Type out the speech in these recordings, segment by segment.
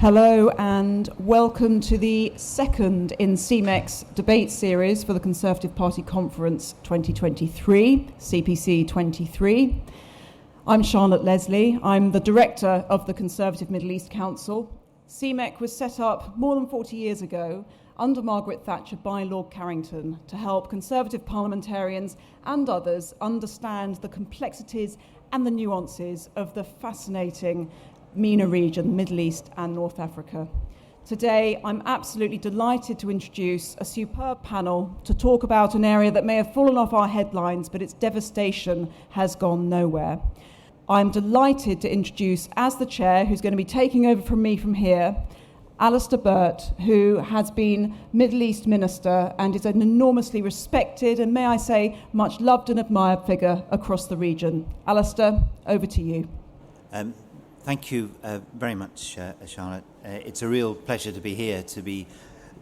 Hello and welcome to the second in Cmec's debate series for the Conservative Party Conference 2023, CPC'23. I'm Charlotte Leslie. I'm the director of the Conservative Middle East Council. Cmec was set up more than 40 years ago under Margaret Thatcher by Lord Carrington to help Conservative parliamentarians and others understand the complexities and the nuances of the fascinating MENA region, Middle East and North Africa. Today, I'm absolutely delighted to introduce a superb panel to talk about an area that may have fallen off our headlines, but its devastation has gone nowhere. I'm delighted to introduce, as the chair, who's going to be taking over from me from here, Alistair Burt, who has been Middle East Minister and is an enormously respected and, may I say, much loved and admired figure across the region. Alistair, over to you. Thank you very much, Charlotte. It's a real pleasure to be here, to be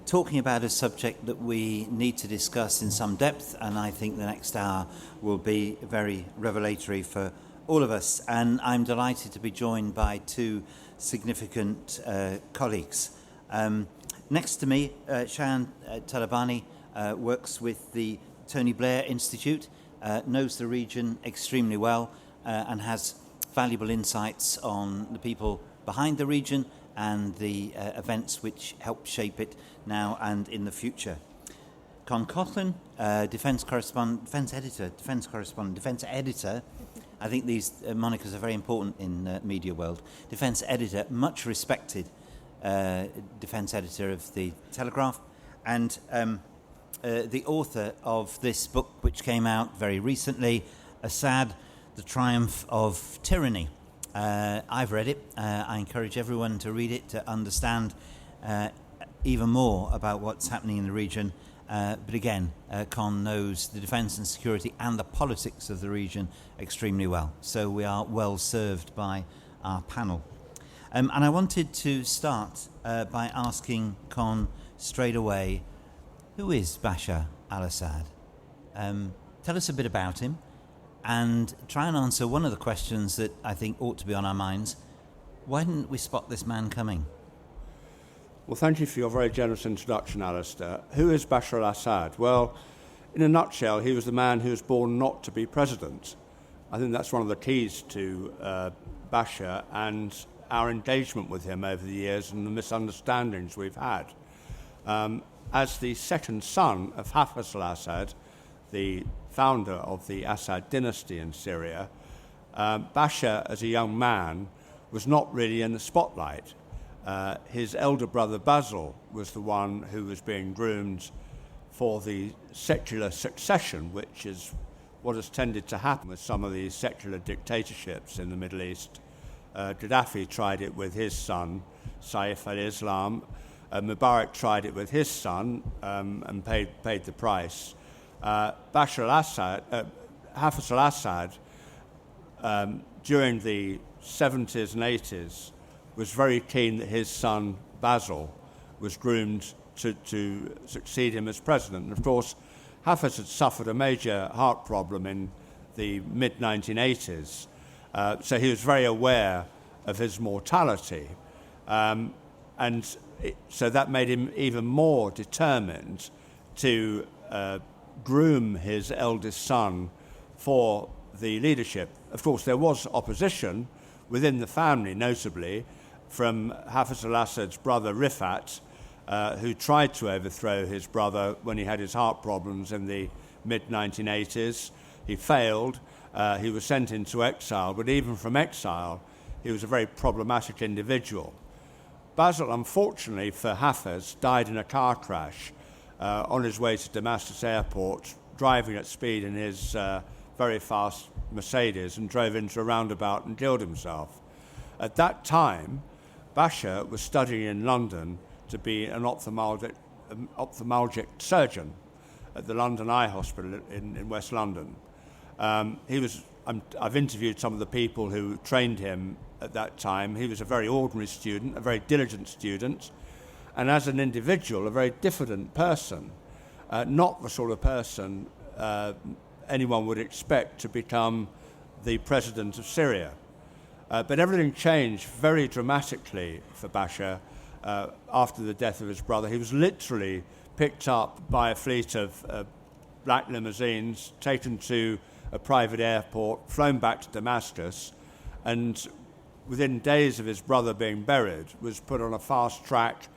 talking about a subject that we need to discuss in some depth, and I think the next hour will be very revelatory for all of us. And I'm delighted to be joined by two significant colleagues. Next to me, Shayan Talabany works with the Tony Blair Institute, knows the region extremely well, and has valuable insights on the people behind the region and the events which help shape it now and in the future. Coughlin, defence editor. I think these monikers are very important in media world. Defence editor, much respected defence editor of the Telegraph, and the author of this book, which came out very recently, Assad, The Triumph of Tyranny. I've read it. I encourage everyone to read it to understand even more about what's happening in the region. But again, Con knows the defence and security and the politics of the region extremely well. So we are well served by our panel. And I wanted to start by asking Con straight away, who is Bashar al-Assad? Tell us a bit about him. And try and answer one of the questions that I think ought to be on our minds. Why didn't we spot this man coming? Well, thank you for your very generous introduction, Alistair. Who is Bashar al-Assad? Well, in a nutshell, he was the man who was born not to be president. I think that's one of the keys to Bashar and our engagement with him over the years and the misunderstandings we've had. As the second son of al-Assad, the founder of the Assad dynasty in Syria, Bashar, as a young man, was not really in the spotlight. His elder brother Basil was the one who was being groomed for the secular succession, which is what has tended to happen with some of these secular dictatorships in the Middle East. Gaddafi tried it with his son, Saif al-Islam. Mubarak tried it with his son and paid the price. Bashar al-Assad, al-Assad, during the 70s and 80s, was very keen that his son Basil was groomed to succeed him as president. And of course, Hafez had suffered a major heart problem in the mid-1980s, so he was very aware of his mortality. So that made him even more determined to groom his eldest son for the leadership. Of course, there was opposition within the family, notably from Hafez al-Assad's brother Rifat, who tried to overthrow his brother when he had his heart problems in the mid-1980s. He failed. He was sent into exile, but even from exile, he was a very problematic individual. Basil, unfortunately for Hafez, died in a car crash on his way to Damascus airport, driving at speed in his very fast Mercedes, and drove into a roundabout and killed himself. At that time, Bashar was studying in London to be an ophthalmologic surgeon at the London Eye Hospital in West London. I've interviewed some of the people who trained him at that time. He was a very ordinary student, a very diligent student, and as an individual, a very diffident person, not the sort of person anyone would expect to become the president of Syria. But everything changed very dramatically for Bashar after the death of his brother. He was literally picked up by a fleet of black limousines, taken to a private airport, flown back to Damascus, and within days of his brother being buried, was put on a fast-track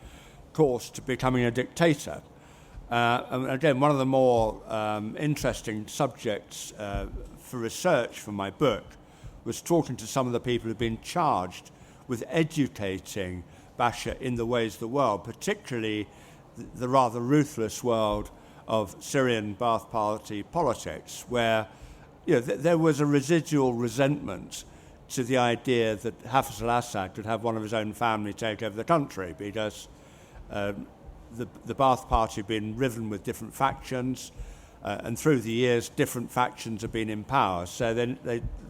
course to becoming a dictator. And again, one of the more interesting subjects for research for my book was talking to some of the people who've been charged with educating Bashar in the ways of the world, particularly the rather ruthless world of Syrian Ba'ath Party politics, where there was a residual resentment to the idea that Hafiz al-Assad could have one of his own family take over the country, because the Ba'ath Party had been riven with different factions, and through the years, different factions have been in power. So then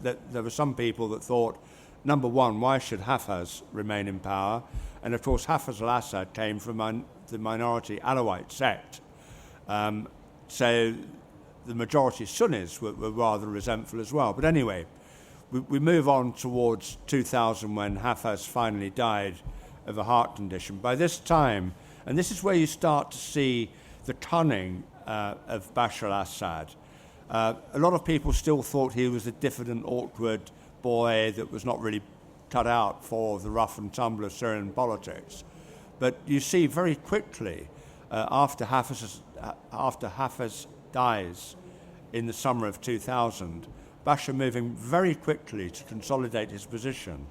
there were some people that thought, number one, why should Hafiz remain in power? And of course, Hafiz al-Assad came from the minority Alawite sect. So the majority Sunnis were rather resentful as well. But anyway, we move on towards 2000 when Hafiz finally died of a heart condition. By this time, and this is where you start to see the cunning of Bashar al-Assad. A lot of people still thought he was a diffident, awkward boy that was not really cut out for the rough and tumble of Syrian politics. But you see very quickly, after Hafiz dies in the summer of 2000, Bashar moving very quickly to consolidate his position.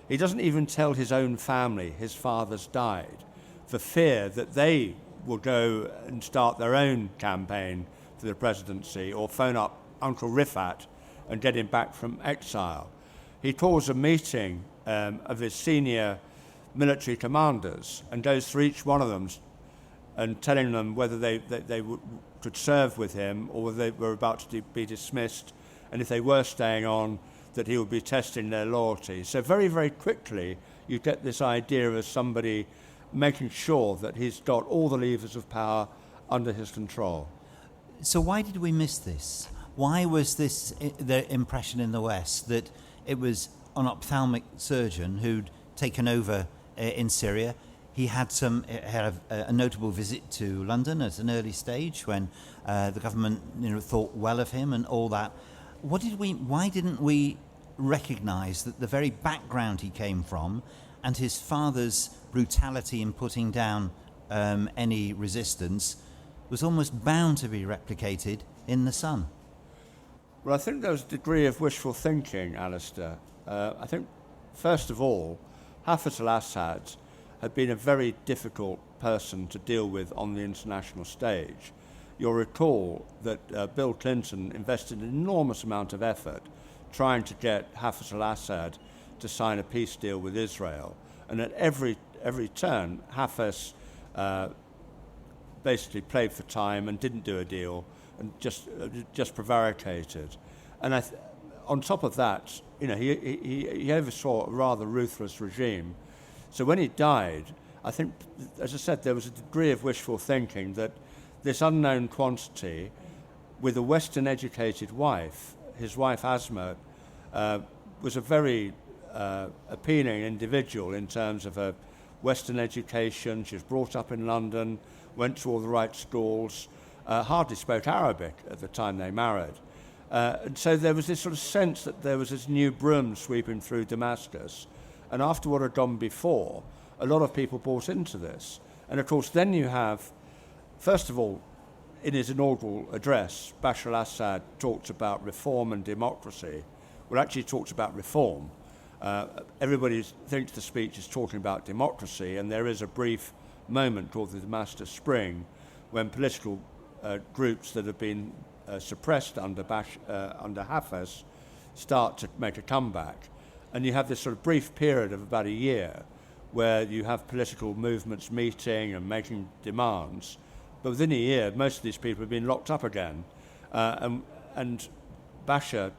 He doesn't even tell his own family his father's died, for fear that they will go and start their own campaign for the presidency or phone up Uncle Rifat and get him back from exile. He calls a meeting of his senior military commanders and goes through each one of them and telling them whether they could serve with him or whether they were about to be dismissed, and if they were staying on, that he would be testing their loyalty. So very, very quickly, you get this idea of somebody making sure that he's got all the levers of power under his control. So why did we miss this? Why was this the impression in the West that it was an ophthalmic surgeon who'd taken over in Syria? He had a notable visit to London at an early stage when the government thought well of him and all that. Why didn't we recognise that the very background he came from and his father's brutality in putting down any resistance was almost bound to be replicated in the son? Well, I think there was a degree of wishful thinking, Alistair. I think, first of all, Hafiz al-Assad had been a very difficult person to deal with on the international stage. You'll recall that Bill Clinton invested an enormous amount of effort trying to get Hafiz al-Assad to sign a peace deal with Israel. And at every turn, Hafiz basically played for time and didn't do a deal and just prevaricated. And on top of that, he oversaw a rather ruthless regime. So when he died, I think, as I said, there was a degree of wishful thinking that this unknown quantity, with a Western-educated wife, his wife Asma, was a very appealing individual in terms of her Western education. She was brought up in London, went to all the right schools, hardly spoke Arabic at the time they married. And so there was this sort of sense that there was this new broom sweeping through Damascus. And after what had gone before, a lot of people bought into this. And of course, then you have, first of all, in his inaugural address, Bashar al-Assad talked about reform and democracy. Well, actually, he talked about reform. Everybody thinks the speech is talking about democracy, and there is a brief moment called the Damascus Spring when political groups that have been suppressed under Hafiz start to make a comeback. And you have this sort of brief period of about a year where you have political movements meeting and making demands. But within a year, most of these people have been locked up again. And Bashar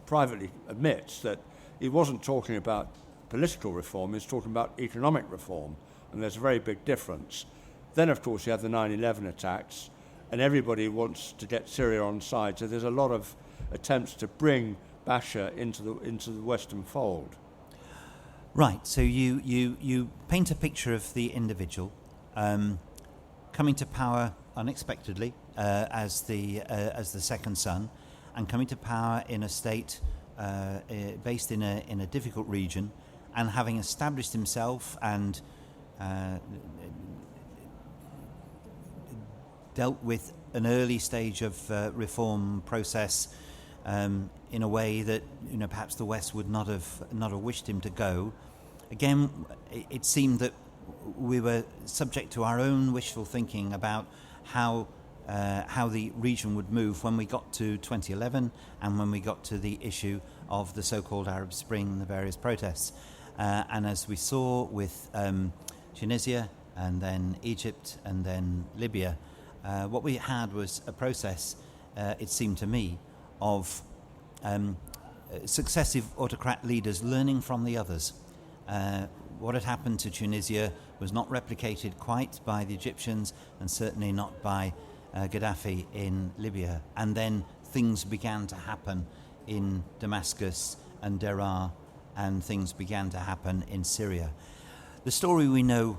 privately admits that he wasn't talking about political reform, he was talking about economic reform. And there's a very big difference. Then, of course, you have the 9/11 attacks, and everybody wants to get Syria on side. So there's a lot of attempts to bring Bashar into the Western fold? Right. So you paint a picture of the individual coming to power unexpectedly as the second son, and coming to power in a state based in a difficult region, and having established himself and dealt with an early stage of reform process in a way that perhaps the West would not have wished him to go. Again, it seemed that we were subject to our own wishful thinking about how the region would move when we got to 2011 and when we got to the issue of the so-called Arab Spring, the various protests. And as we saw with Tunisia and then Egypt and then Libya, what we had was a process, it seemed to me, of successive autocrat leaders learning from the others. What had happened to Tunisia was not replicated quite by the Egyptians, and certainly not by Gaddafi in Libya. And then things began to happen in Damascus and Daraa, and things began to happen in Syria. The story we know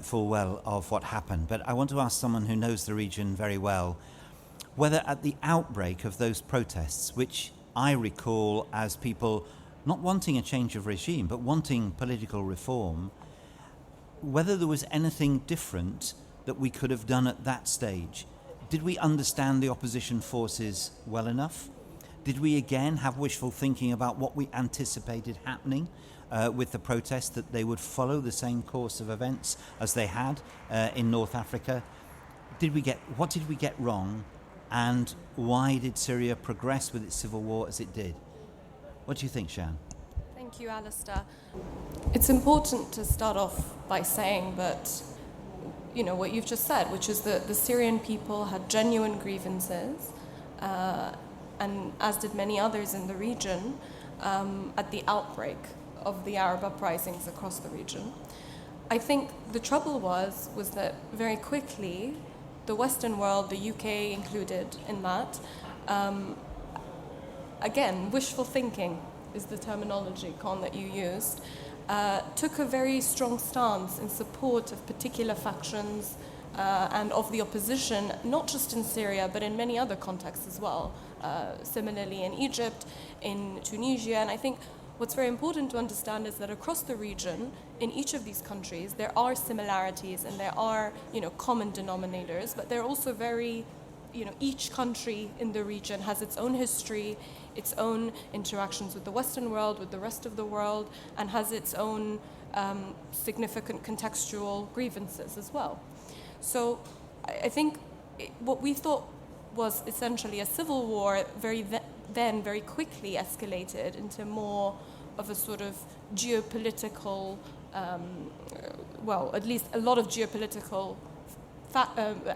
full well of what happened, but I want to ask someone who knows the region very well whether at the outbreak of those protests, which I recall as people not wanting a change of regime but wanting political reform, whether there was anything different that we could have done at that stage. Did we understand the opposition forces well enough? Did we again have wishful thinking about what we anticipated happening with the protests, that they would follow the same course of events as they had in North Africa? What did we get wrong, and why did Syria progress with its civil war as it did? What do you think, Shayan? Thank you, Alistair. It's important to start off by saying that, what you've just said, which is that the Syrian people had genuine grievances, and as did many others in the region, at the outbreak of the Arab uprisings across the region. I think the trouble was that very quickly the Western world, the UK included in that, again, wishful thinking is the terminology, Con, that you used, took a very strong stance in support of particular factions and of the opposition, not just in Syria, but in many other contexts as well. Similarly in Egypt, in Tunisia, and I think what's very important to understand is that across the region, in each of these countries, there are similarities and there are, common denominators, but they're also very, each country in the region has its own history, its own interactions with the Western world, with the rest of the world, and has its own significant contextual grievances as well. So I think what we thought was essentially a civil war very quickly escalated into more of a sort of geopolitical, at least a lot of geopolitical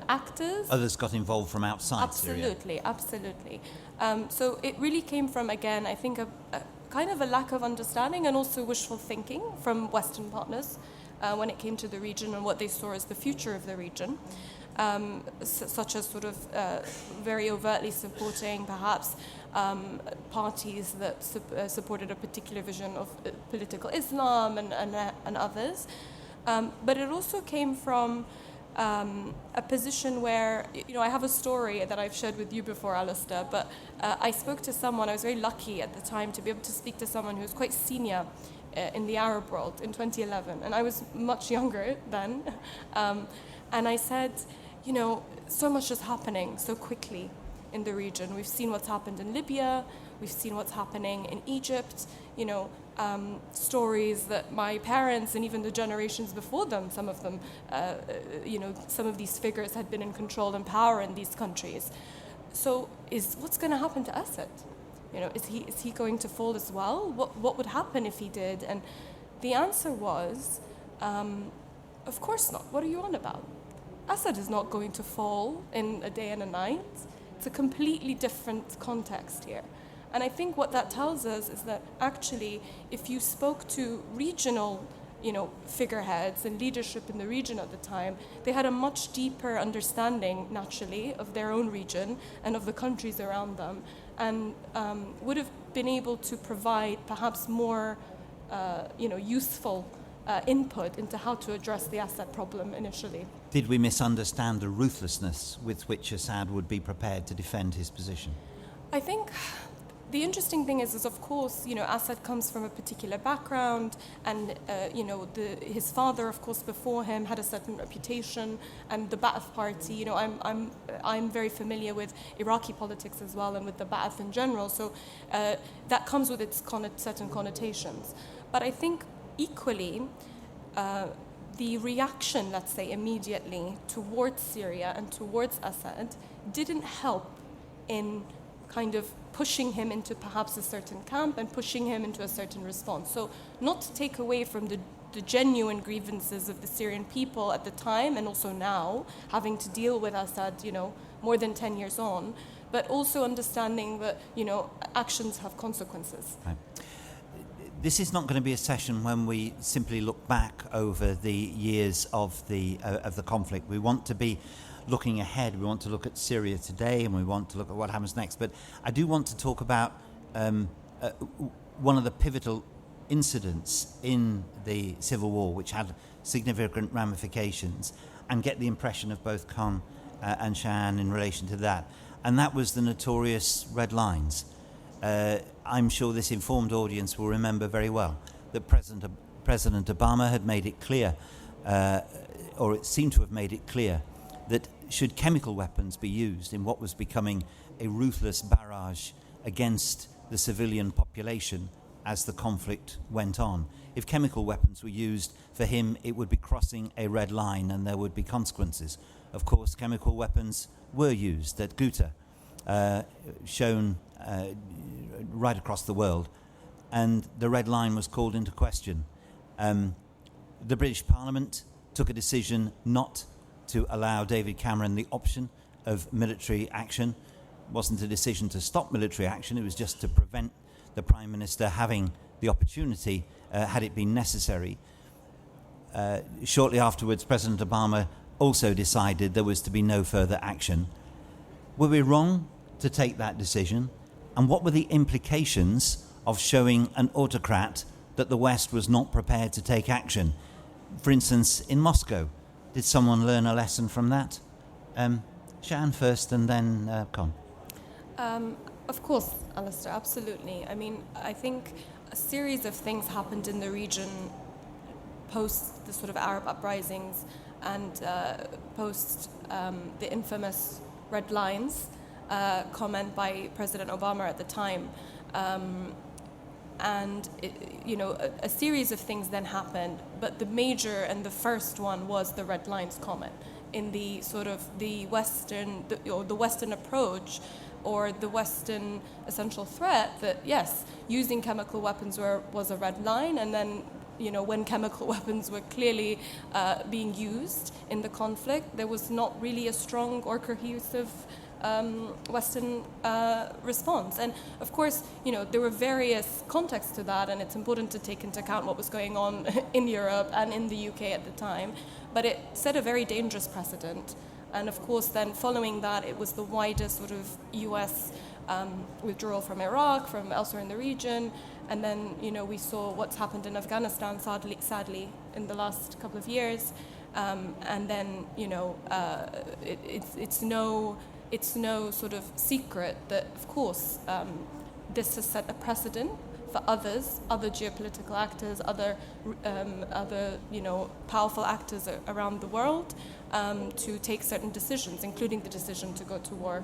actors. Others got involved from outside Syria. Absolutely. So it really came from, again, I think a kind of a lack of understanding and also wishful thinking from Western partners when it came to the region and what they saw as the future of the region. Such as sort of very overtly supporting perhaps parties that supported a particular vision of political Islam and others. But it also came from a position where, I have a story that I've shared with you before, Alistair, but I spoke to someone, I was very lucky at the time to be able to speak to someone who was quite senior in the Arab world in 2011, and I was much younger then. And I said, so much is happening so quickly in the region. We've seen what's happened in Libya. We've seen what's happening in Egypt. Stories that my parents and even the generations before them, some of them, some of these figures had been in control and power in these countries. So what's going to happen to Assad? Is he going to fall as well? What would happen if he did? And the answer was, of course not. What are you on about? Assad is not going to fall in a day and a night. It's a completely different context here. And I think what that tells us is that actually, if you spoke to regional, figureheads and leadership in the region at the time, they had a much deeper understanding, naturally, of their own region and of the countries around them, and would have been able to provide perhaps more, useful input into how to address the Assad problem initially. Did we misunderstand the ruthlessness with which Assad would be prepared to defend his position? I think the interesting thing is of course, Assad comes from a particular background, and his father, of course, before him had a certain reputation, and the Ba'ath Party. I'm very familiar with Iraqi politics as well, and with the Ba'ath in general. So that comes with its certain connotations. But I think equally, the reaction, let's say, immediately towards Syria and towards Assad didn't help in kind of pushing him into perhaps a certain camp and pushing him into a certain response. So not to take away from the genuine grievances of the Syrian people at the time, and also now, having to deal with Assad, more than 10 years on, but also understanding that, actions have consequences. Right. This is not going to be a session when we simply look back over the years of the conflict. We want to be looking ahead. We want to look at Syria today, and we want to look at what happens next. But I do want to talk about one of the pivotal incidents in the civil war, which had significant ramifications, and get the impression of both Con and Shayan in relation to that. And that was the notorious red lines. I'm sure this informed audience will remember very well that President Obama had made it clear, or it seemed to have made it clear, that should chemical weapons be used in what was becoming a ruthless barrage against the civilian population as the conflict went on, if chemical weapons were used, for him it would be crossing a red line and there would be consequences. Of course, chemical weapons were used at Ghouta, shown right across the world, and the red line was called into question. The British Parliament took a decision not to allow David Cameron the option of military action. It wasn't a decision to stop military action, it was just to prevent the Prime Minister having the opportunity, had it been necessary. Shortly afterwards, President Obama also decided there was to be no further action. Were we wrong to take that decision? And what were the implications of showing an autocrat that the West was not prepared to take action? For instance, in Moscow, did someone learn a lesson from that? Shayan first, and then Con. Of course, Alistair, absolutely. I mean, I think a series of things happened in the region post the sort of Arab uprisings and post the infamous red lines comment by President Obama at the time. And a series of things then happened, but the major and the first one was the red lines comment in the sort of the Western approach, or the Western essential threat that yes, using chemical weapons was a red line, and then when chemical weapons were clearly being used in the conflict, there was not really a strong or cohesive Western response. And of course, there were various contexts to that, and it's important to take into account what was going on in Europe and in the UK at the time. But it set a very dangerous precedent. And of course, then following that, it was the wider sort of US withdrawal from Iraq, from elsewhere in the region. And then, we saw what's happened in Afghanistan, sadly in the last couple of years. And then, it's no sort of secret that, of course, this has set a precedent for other geopolitical actors, other powerful actors around the world to take certain decisions, including the decision to go to war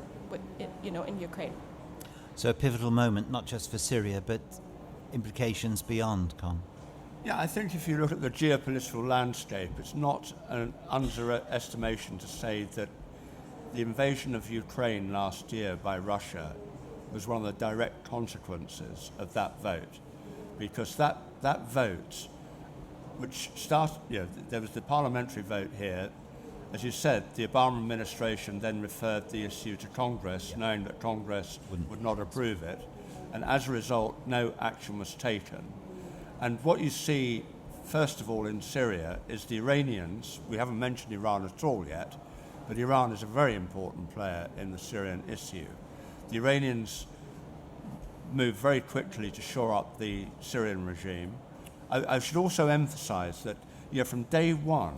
in Ukraine. So a pivotal moment, not just for Syria, but implications beyond, Con. Yeah, I think if you look at the geopolitical landscape, it's not an underestimation to say that the invasion of Ukraine last year by Russia was one of the direct consequences of that vote, because that vote, which started, there was the parliamentary vote here. As you said, the Obama administration then referred the issue to Congress, knowing that Congress would not approve it, and as a result, no action was taken. And what you see first of all, in Syria is the Iranians. We haven't mentioned Iran at all yet, but Iran is a very important player in the Syrian issue. The Iranians moved very quickly to shore up the Syrian regime. I should also emphasize that from day one,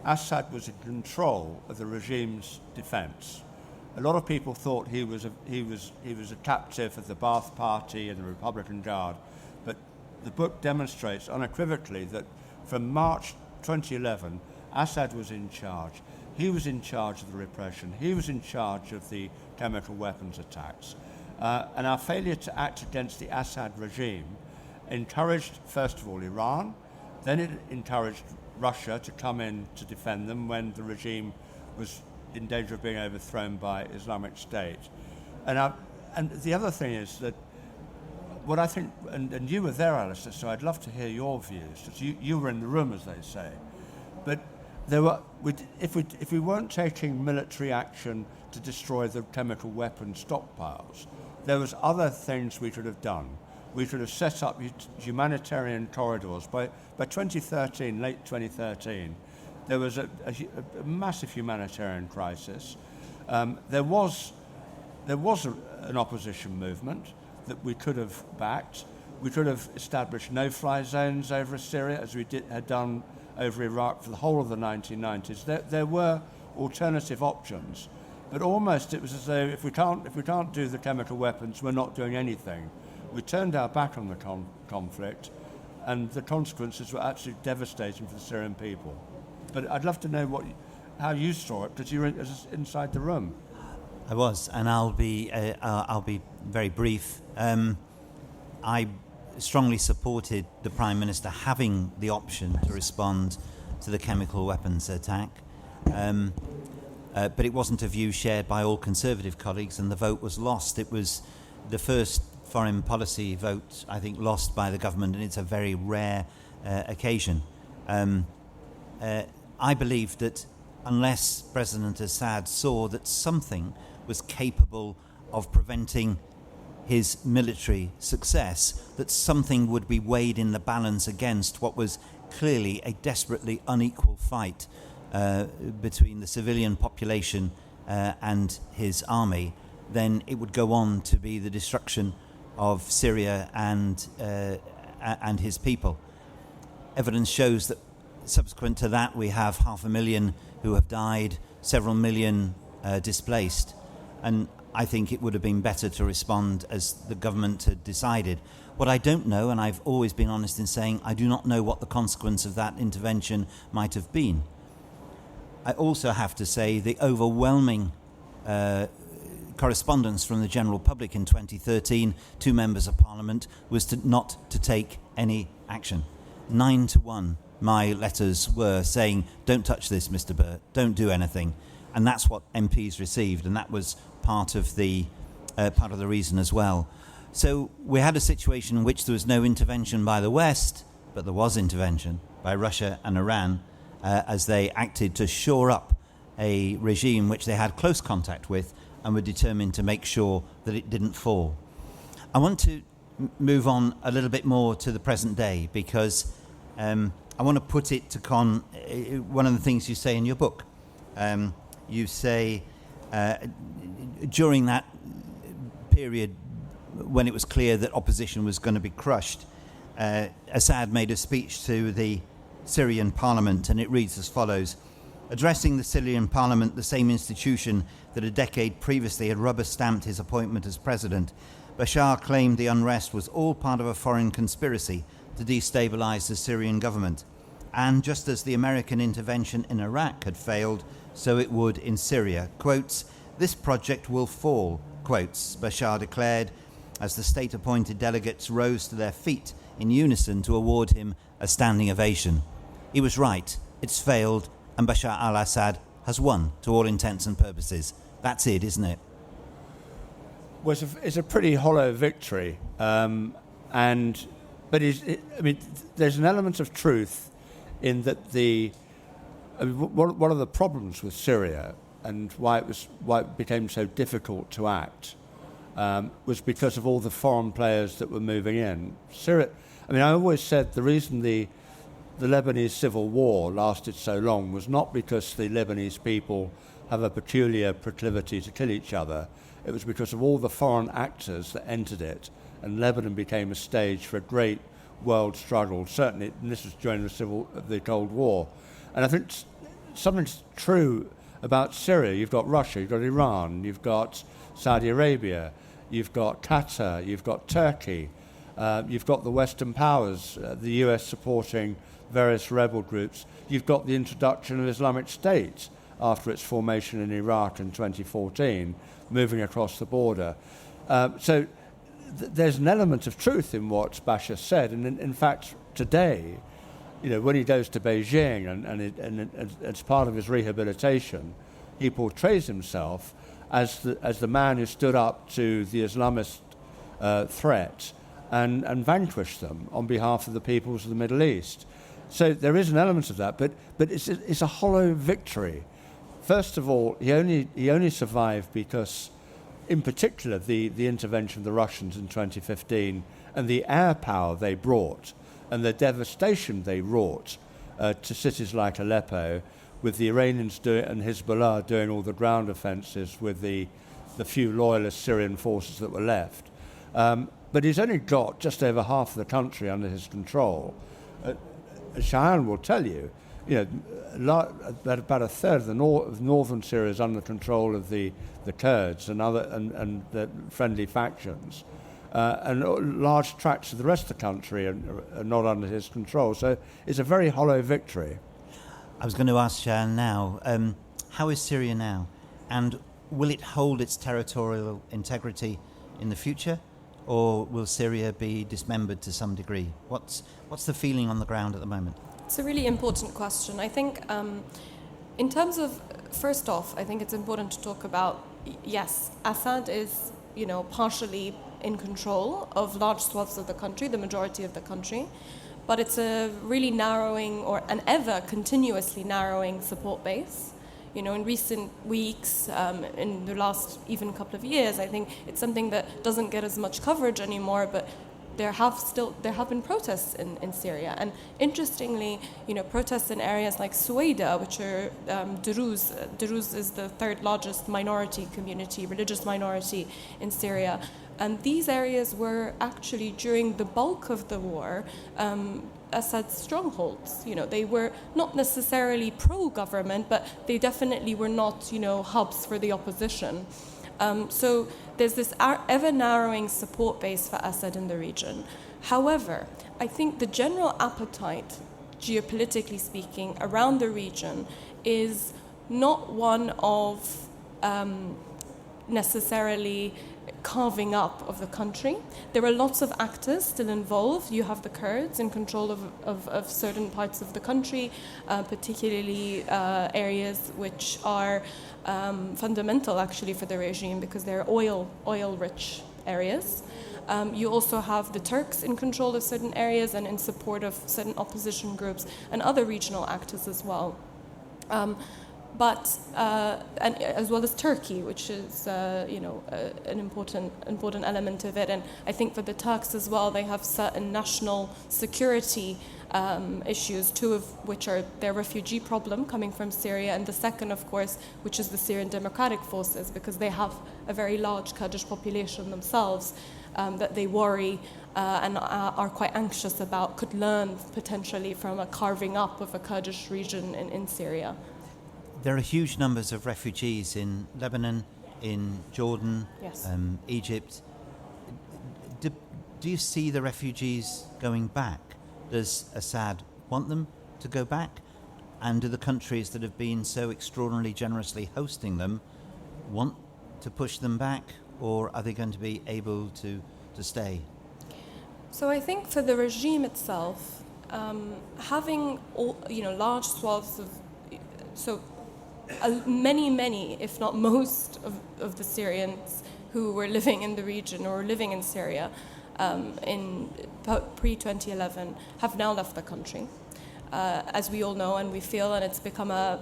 Assad was in control of the regime's defense. A lot of people thought he was a captive of the Ba'ath Party and the Republican Guard, but the book demonstrates unequivocally that from March 2011, Assad was in charge. He was in charge of the repression. He was in charge of the chemical weapons attacks. And our failure to act against the Assad regime encouraged, first of all, Iran, then it encouraged Russia to come in to defend them when the regime was in danger of being overthrown by Islamic State. And the other thing is that what I think, and you were there, Alistair, so I'd love to hear your views, because you were in the room, as they say. But if we weren't taking military action to destroy the chemical weapon stockpiles, there was other things we could have done. We could have set up humanitarian corridors. By 2013, late 2013, there was a massive humanitarian crisis. There was an opposition movement that we could have backed. We could have established no-fly zones over Syria, as we had done over Iraq for the whole of the 1990s. There were alternative options, but almost it was as though if we can't do the chemical weapons, we're not doing anything. We turned our back on the conflict, and the consequences were absolutely devastating for the Syrian people. But I'd love to know how you saw it, because you were inside the room. I was, and I'll be very brief. I strongly supported the Prime Minister having the option to respond to the chemical weapons attack, but it wasn't a view shared by all Conservative colleagues, and the vote was lost. It was the first foreign policy vote, I think, lost by the government, and it's a very rare occasion. I believe that unless President Assad saw that something was capable of preventing his military success, that something would be weighed in the balance against what was clearly a desperately unequal fight between the civilian population and his army, then it would go on to be the destruction of Syria and his people. Evidence shows that subsequent to that we have 500,000 who have died, several million displaced, and I think it would have been better to respond as the government had decided. What I don't know, and I've always been honest in saying, I do not know what the consequence of that intervention might have been. I also have to say the overwhelming correspondence from the general public in 2013 to members of Parliament was not to take any action. 9-1 my letters were saying, don't touch this, Mr. Burt, don't do anything. And that's what MPs received, and that was part of the reason as well. So we had a situation in which there was no intervention by the West, but there was intervention by Russia and Iran as they acted to shore up a regime which they had close contact with and were determined to make sure that it didn't fall. I want to move on a little bit more to the present day, because I want to put it to one of the things you say in your book. You say during that period when it was clear that opposition was going to be crushed, Assad made a speech to the Syrian parliament, and it reads as follows: addressing the Syrian parliament, the same institution that a decade previously had rubber-stamped his appointment as president, Bashar claimed the unrest was all part of a foreign conspiracy to destabilize the Syrian government. And just as the American intervention in Iraq had failed, so it would in Syria. Quotes, this project will fall, quotes, Bashar declared as the state-appointed delegates rose to their feet in unison to award him a standing ovation. He was right. It's failed, and Bashar al-Assad has won to all intents and purposes. That's it, isn't it? Well, it's a pretty hollow victory, but there's an element of truth in that one of the problems with Syria and why it became so difficult to act was because of all the foreign players that were moving in. Syria, I always said the reason the the Lebanese civil war lasted so long was not because the Lebanese people have a peculiar proclivity to kill each other. It was because of all the foreign actors that entered it, and Lebanon became a stage for a great world struggle. Certainly, and this was during the Cold War. And I think something's true about Syria. You've got Russia, you've got Iran, you've got Saudi Arabia, you've got Qatar, you've got Turkey, you've got the Western powers, the US supporting various rebel groups. You've got the introduction of Islamic State after its formation in Iraq in 2014, moving across the border. So there's an element of truth in what Bashar said, and in fact, today, when he goes to Beijing and as part of his rehabilitation, he portrays himself as the man who stood up to the Islamist threat and vanquished them on behalf of the peoples of the Middle East. So there is an element of that, but it's a hollow victory. First of all, he only survived because, in particular, the intervention of the Russians in 2015 and the air power they brought and the devastation they wrought to cities like Aleppo, with the Iranians and Hezbollah doing all the ground offences with the few loyalist Syrian forces that were left. But he's only got just over half of the country under his control. Shayan will tell you, about a third of northern Syria is under control of the Kurds and the friendly factions, and large tracts of the rest of the country are not under his control. So it's a very hollow victory. I was going to ask Shayan now, how is Syria now, and will it hold its territorial integrity in the future, or will Syria be dismembered to some degree? What's the feeling on the ground at the moment? It's a really important question. I think in terms of, first off, I think it's important to talk about, yes, Assad is, partially in control of large swaths of the country, the majority of the country, but it's a really narrowing or an ever continuously narrowing support base. In recent weeks, in the last even couple of years, I think it's something that doesn't get as much coverage anymore, but there have been protests in Syria, and interestingly, protests in areas like Suwaida, which are Druze. Druze is the third largest religious minority in Syria, and these areas were actually during the bulk of the war Assad's strongholds. They were not necessarily pro-government, but they definitely were not, hubs for the opposition. So there's this ever-narrowing support base for Assad in the region. However, I think the general appetite, geopolitically speaking, around the region is not one of necessarily carving up of the country. There are lots of actors still involved. You have the Kurds in control of certain parts of the country, particularly areas which are fundamental actually for the regime because they're oil-rich areas. You also have the Turks in control of certain areas and in support of certain opposition groups and other regional actors as well. And as well as Turkey, which is an important element of it. And I think for the Turks as well, they have certain national security issues, two of which are their refugee problem coming from Syria, and the second, of course, which is the Syrian Democratic Forces, because they have a very large Kurdish population themselves that they worry and are quite anxious about, could learn potentially from a carving up of a Kurdish region in Syria. There are huge numbers of refugees in Lebanon, in Jordan, yes. Egypt. Do you see the refugees going back? Does Assad want them to go back? And do the countries that have been so extraordinarily generously hosting them want to push them back, or are they going to be able to stay? So I think for the regime itself, having large swaths of many, if not most, of the Syrians who were living in the region or living in Syria in pre-2011 have now left the country, as we all know and we feel, and it's become a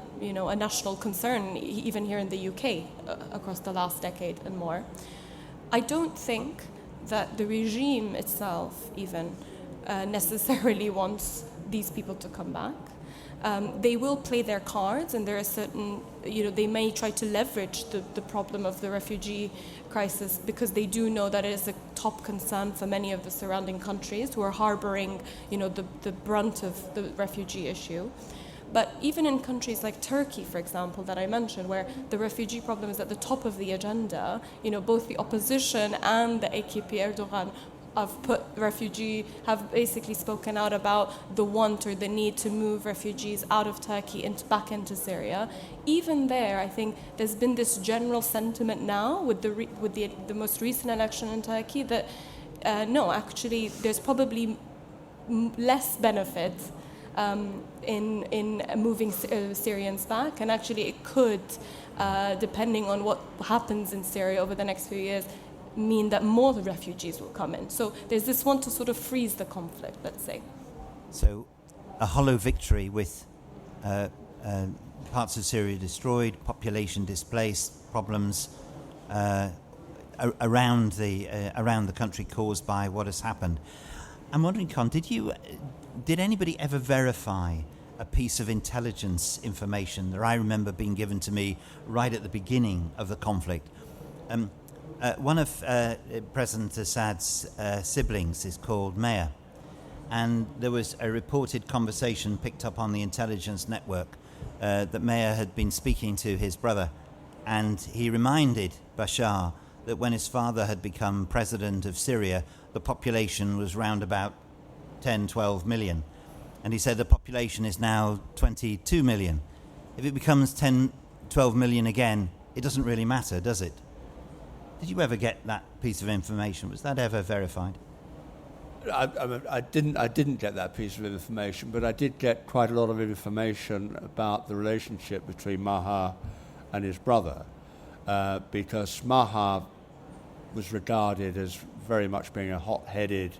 national concern even here in the UK across the last decade and more. I don't think that the regime itself even necessarily wants these people to come back. They will play their cards, and there are certain, they may try to leverage the problem of the refugee crisis because they do know that it is a top concern for many of the surrounding countries who are harboring, the brunt of the refugee issue. But even in countries like Turkey, for example, that I mentioned, where the refugee problem is at the top of the agenda, both the opposition and the AKP Erdogan have basically spoken out about the want or the need to move refugees out of Turkey and back into Syria. Even there, I think there's been this general sentiment now with the most recent election in Turkey that no, actually, there's probably less benefit in moving Syrians back, and actually it could, depending on what happens in Syria over the next few years, mean that more refugees will come in. So there's this want to sort of freeze the conflict, let's say. So a hollow victory with parts of Syria destroyed, population displaced, problems around the country caused by what has happened. I'm wondering, Con, did anybody ever verify a piece of intelligence information that I remember being given to me right at the beginning of the conflict? One of President Assad's siblings is called Maya, and there was a reported conversation picked up on the intelligence network that Maya had been speaking to his brother, and he reminded Bashar that when his father had become president of Syria, the population was round about 10, 12 million. And he said the population is now 22 million. If it becomes 10, 12 million again, it doesn't really matter, does it? Did you ever get that piece of information? Was that ever verified? I didn't get that piece of information, but I did get quite a lot of information about the relationship between Maha and his brother, because Maha was regarded as very much being a hot-headed,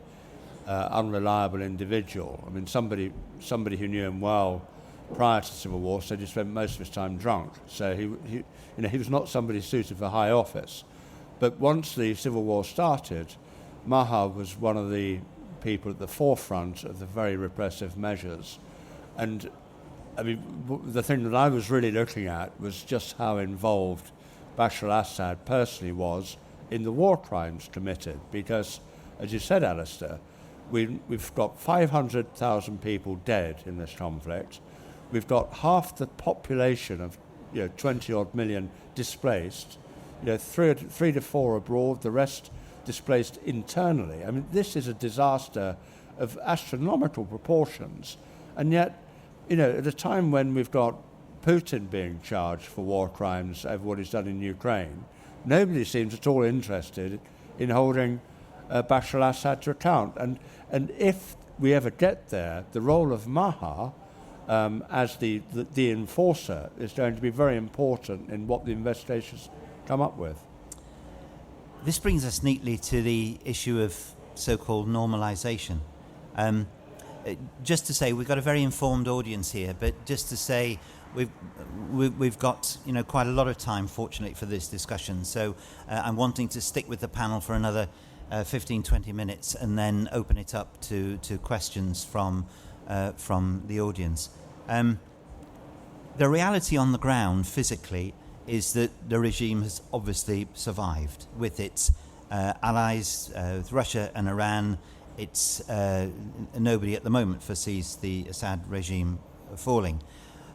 unreliable individual. I mean, somebody who knew him well prior to the civil war said he spent most of his time drunk. So he was not somebody suited for high office. But once the civil war started, Maha was one of the people at the forefront of the very repressive measures. And I mean, the thing that I was really looking at was just how involved Bashar al-Assad personally was in the war crimes committed. Because, as you said, Alistair, we've got 500,000 people dead in this conflict. We've got half the population of 20-odd million displaced. 3 to 4 abroad, the rest displaced internally. I mean, this is a disaster of astronomical proportions. And yet, at a time when we've got Putin being charged for war crimes over what he's done in Ukraine, nobody seems at all interested in holding Bashar al-Assad to account. And if we ever get there, the role of Maha as the enforcer is going to be very important in what the investigations come up with. This brings us neatly to the issue of so-called normalization. Just to say, we've got a very informed audience here, but just to say we've got quite a lot of time, fortunately, for this discussion. So I'm wanting to stick with the panel for another 15-20 minutes and then open it up to questions from the audience. The reality on the ground physically is that the regime has obviously survived with its allies, with Russia and Iran. It's nobody at the moment foresees the Assad regime falling.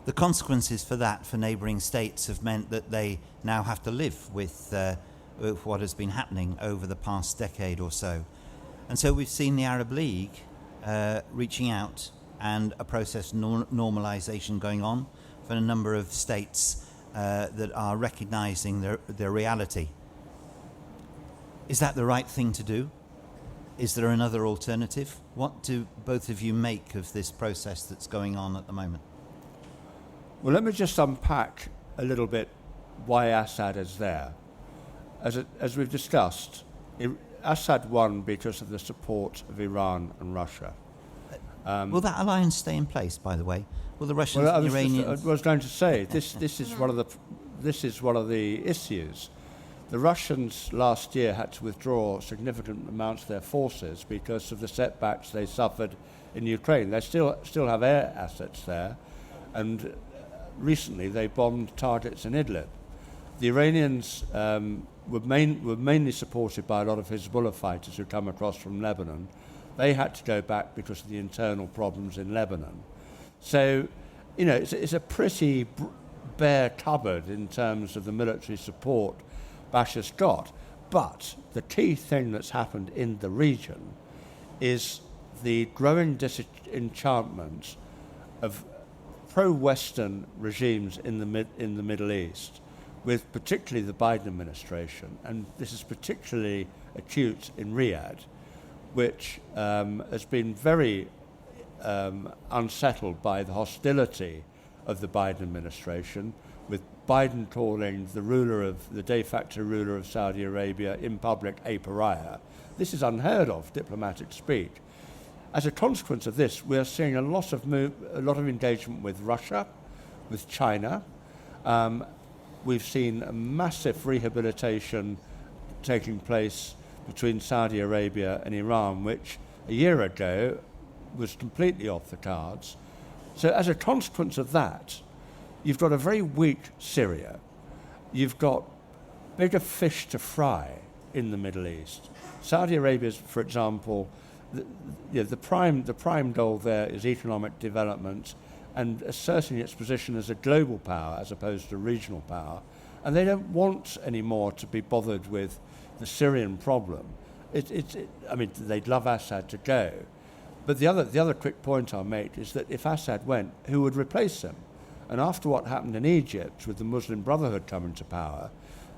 The consequences for that for neighbouring states have meant that they now have to live with what has been happening over the past decade or so. And so we've seen the Arab League reaching out and a process of normalisation going on for a number of states that are recognising their reality. Is that the right thing to do? Is there another alternative? What do both of you make of this process that's going on at the moment? Well, let me just unpack a little bit why Assad is there. As we've discussed, Assad won because of the support of Iran and Russia. Will that alliance stay in place, by the way? Will the Russians and Iranians... I was going to say, this is one of the issues. The Russians last year had to withdraw significant amounts of their forces because of the setbacks they suffered in Ukraine. They still have air assets there, and recently they bombed targets in Idlib. The Iranians were mainly supported by a lot of Hezbollah fighters who come across from Lebanon. They had to go back because of the internal problems in Lebanon. So, it's a pretty bare cupboard in terms of the military support Bashar's got. But the key thing that's happened in the region is the growing disenchantment of pro-Western regimes in the Middle East, with particularly the Biden administration, and this is particularly acute in Riyadh, which has been very unsettled by the hostility of the Biden administration, with Biden calling the de facto ruler of Saudi Arabia in public a pariah. This is unheard of diplomatic speak. As a consequence of this, we are seeing a lot of engagement with Russia, with China. We've seen a massive rehabilitation taking place between Saudi Arabia and Iran, which a year ago was completely off the cards. So as a consequence of that, you've got a very weak Syria. You've got bigger fish to fry in the Middle East. Saudi Arabia, for example, the prime goal there is economic development and asserting its position as a global power as opposed to a regional power. And they don't want anymore to be bothered with the Syrian problem. They'd love Assad to go. But the other quick point I'll make is that if Assad went, who would replace him? And after what happened in Egypt with the Muslim Brotherhood coming to power,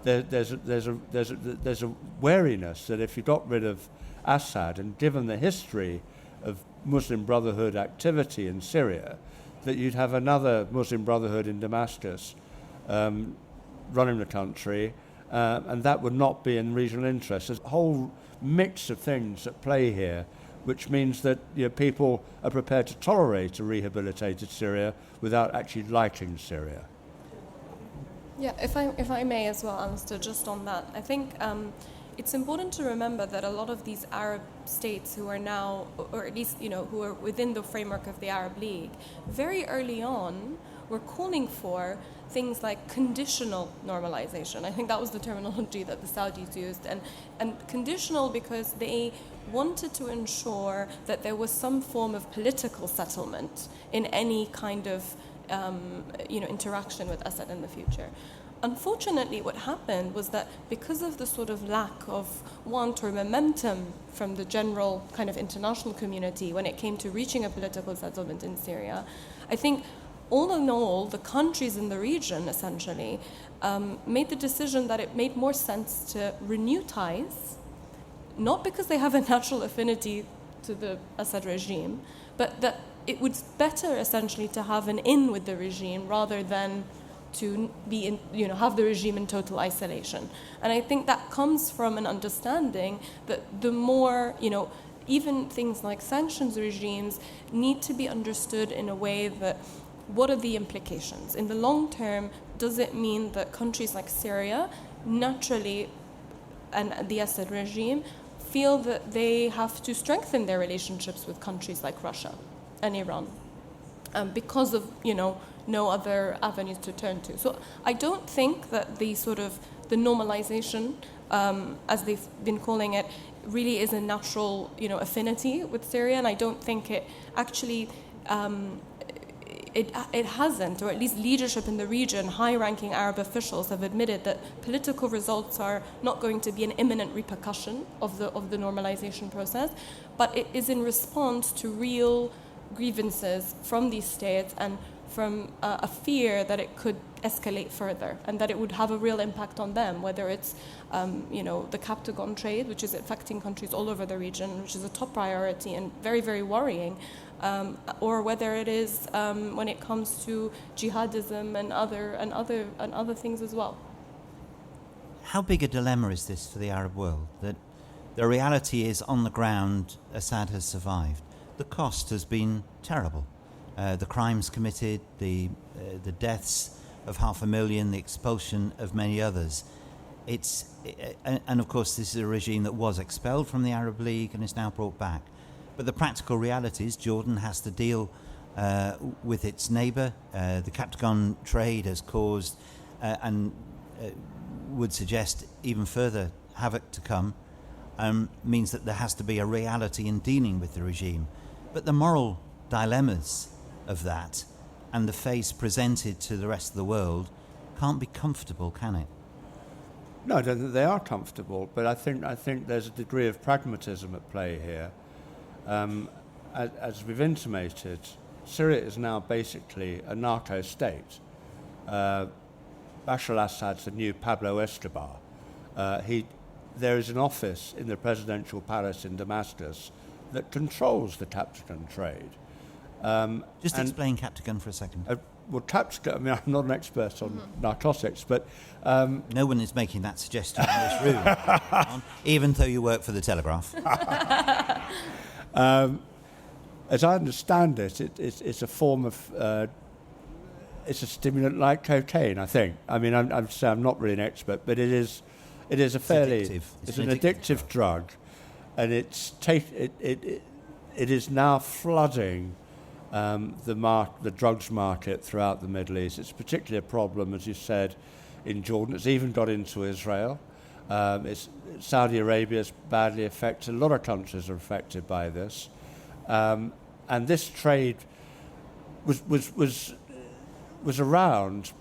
there's a wariness that if you got rid of Assad, and given the history of Muslim Brotherhood activity in Syria, that you'd have another Muslim Brotherhood in Damascus running the country, and that would not be in regional interest. There's a whole mix of things at play here, which means that people are prepared to tolerate a rehabilitated Syria without actually liking Syria. Yeah, if I may as well, Alistair, just on that, I think it's important to remember that a lot of these Arab states who are now, or at least who are within the framework of the Arab League, very early on were calling for things like conditional normalization. I think that was the terminology that the Saudis used, and conditional because they wanted to ensure that there was some form of political settlement in any kind of interaction with Assad in the future. Unfortunately, what happened was that because of the sort of lack of want or momentum from the general kind of international community when it came to reaching a political settlement in Syria, I think all in all, the countries in the region essentially made the decision that it made more sense to renew ties, not because they have a natural affinity to the Assad regime, but that it was better essentially to have an in with the regime rather than to be in, have the regime in total isolation. And I think that comes from an understanding that the more, even things like sanctions regimes need to be understood in a way that what are the implications? In the long term, does it mean that countries like Syria naturally and the Assad regime feel that they have to strengthen their relationships with countries like Russia and Iran because of, no other avenues to turn to. So I don't think that the normalization, as they've been calling it, really is a natural, affinity with Syria, and I don't think it actually, it hasn't, or at least leadership in the region, high-ranking Arab officials have admitted that political results are not going to be an imminent repercussion of the normalization process, but it is in response to real grievances from these states and from a fear that it could escalate further and that it would have a real impact on them, whether it's, the Captagon trade, which is affecting countries all over the region, which is a top priority and very, very worrying, or whether it is when it comes to jihadism and other things as well. How big a dilemma is this for the Arab world? That the reality is, on the ground, Assad has survived. The cost has been terrible. The crimes committed, the deaths of 500,000, the expulsion of many others. and of course this is a regime that was expelled from the Arab League and is now brought back. But the practical reality is Jordan has to deal with its neighbour. The Captagon trade has caused and would suggest even further havoc to come, means that there has to be a reality in dealing with the regime. But the moral dilemmas of that and the face presented to the rest of the world can't be comfortable, can it? No, I don't think they are comfortable, but I think there's a degree of pragmatism at play here. As we've intimated, Syria is now basically a narco state. Bashar al-Assad's the new Pablo Escobar. There is an office in the presidential palace in Damascus that controls the Captagon trade. Just explain Captagon for a second. Well, Captagon, I mean, I'm not an expert on narcotics, but... no one is making that suggestion in this room, even though you work for the Telegraph. As I understand it, it's a form of... it's a stimulant like cocaine, I think. I mean, I'm not really an expert, but it is a fairly... Addictive. It's an addictive drug, and it is now flooding the drugs market throughout the Middle East. It's particularly a problem, as you said, in Jordan. It's even got into Israel. Saudi Arabia is badly affected. A lot of countries are affected by this. And this trade was around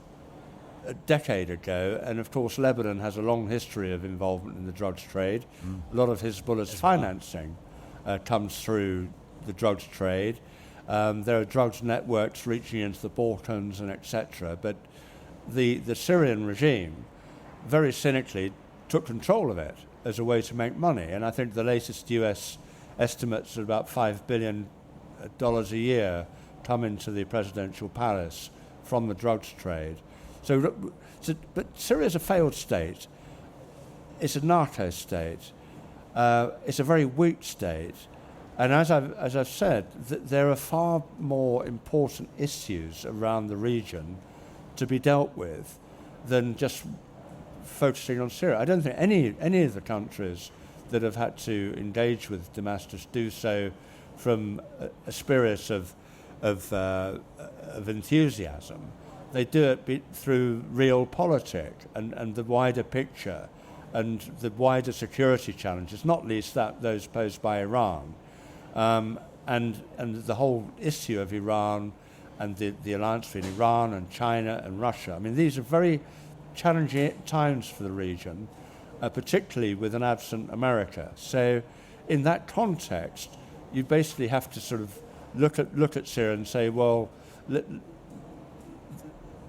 a decade ago, and of course Lebanon has a long history of involvement in the drugs trade. A lot of Hezbollah's financing comes through the drugs trade. There are drugs networks reaching into the Balkans and etc. But the Syrian regime very cynically took control of it as a way to make money, and I think the latest US estimates are about $5 billion a year come into the presidential palace from the drugs trade. But Syria is a failed state. It's a narco state. It's a very weak state. And as I've said, there are far more important issues around the region to be dealt with than just focusing on Syria. I don't think any of the countries that have had to engage with Damascus do so from a spirit of enthusiasm. They do it through realpolitik and the wider picture and the wider security challenges, not least those posed by Iran. And the whole issue of Iran and the alliance between Iran and China and Russia. I mean, these are very challenging times for the region, particularly with an absent America. So in that context, you basically have to sort of look at Syria and say, well,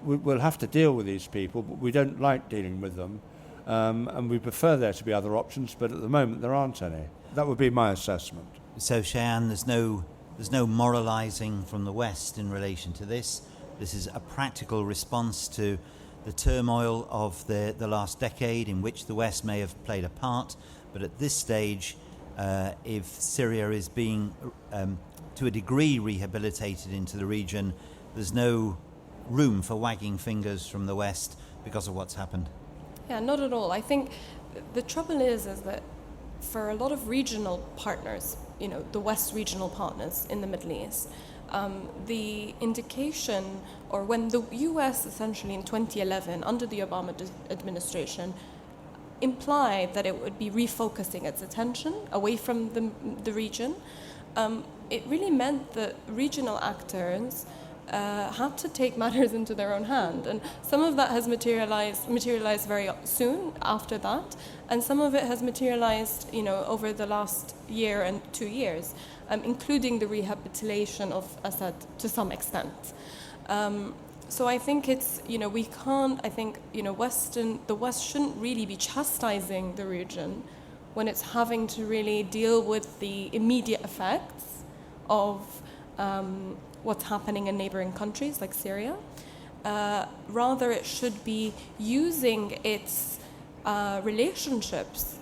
we'll have to deal with these people, but we don't like dealing with them, and we prefer there to be other options, but at the moment there aren't any. That would be my assessment. So, Shayan, there's no moralising from the West in relation to this. This is a practical response to the turmoil of the last decade in which the West may have played a part, but at this stage, if Syria is being, to a degree, rehabilitated into the region, there's no room for wagging fingers from the West because of what's happened. Yeah, not at all. I think the trouble is that for a lot of regional partners, the West regional partners in the Middle East, the indication, or when the US essentially in 2011, under the Obama administration, implied that it would be refocusing its attention away from the region, it really meant that regional actors had to take matters into their own hand, and some of that has materialized very soon after that, and some of it has materialized, over the last year and 2 years, including the rehabilitation of Assad to some extent. So I think it's, we can't. I think the West shouldn't really be chastising the region when it's having to really deal with the immediate effects of what's happening in neighboring countries like Syria. Rather, it should be using its relationships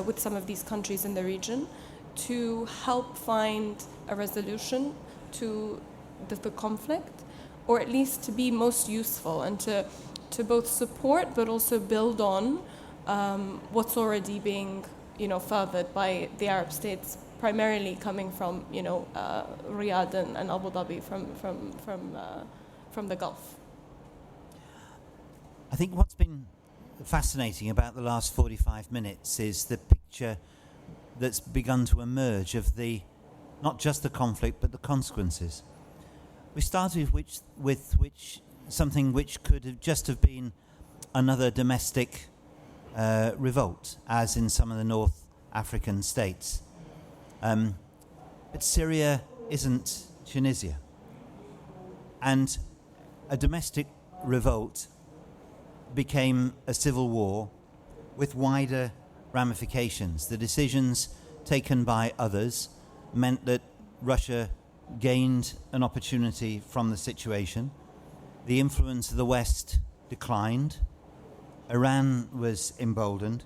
with some of these countries in the region to help find a resolution to the conflict, or at least to be most useful and to both support but also build on what's already being, furthered by the Arab states, primarily coming from, Riyadh and Abu Dhabi from the Gulf. I think what's been fascinating about the last 45 minutes is the picture that's begun to emerge of not just the conflict but the consequences. We started with something which could have just have been another domestic revolt, as in some of the North African states. But Syria isn't Tunisia. And a domestic revolt became a civil war with wider ramifications. The decisions taken by others meant that Russia gained an opportunity from the situation. The influence of the West declined. Iran was emboldened.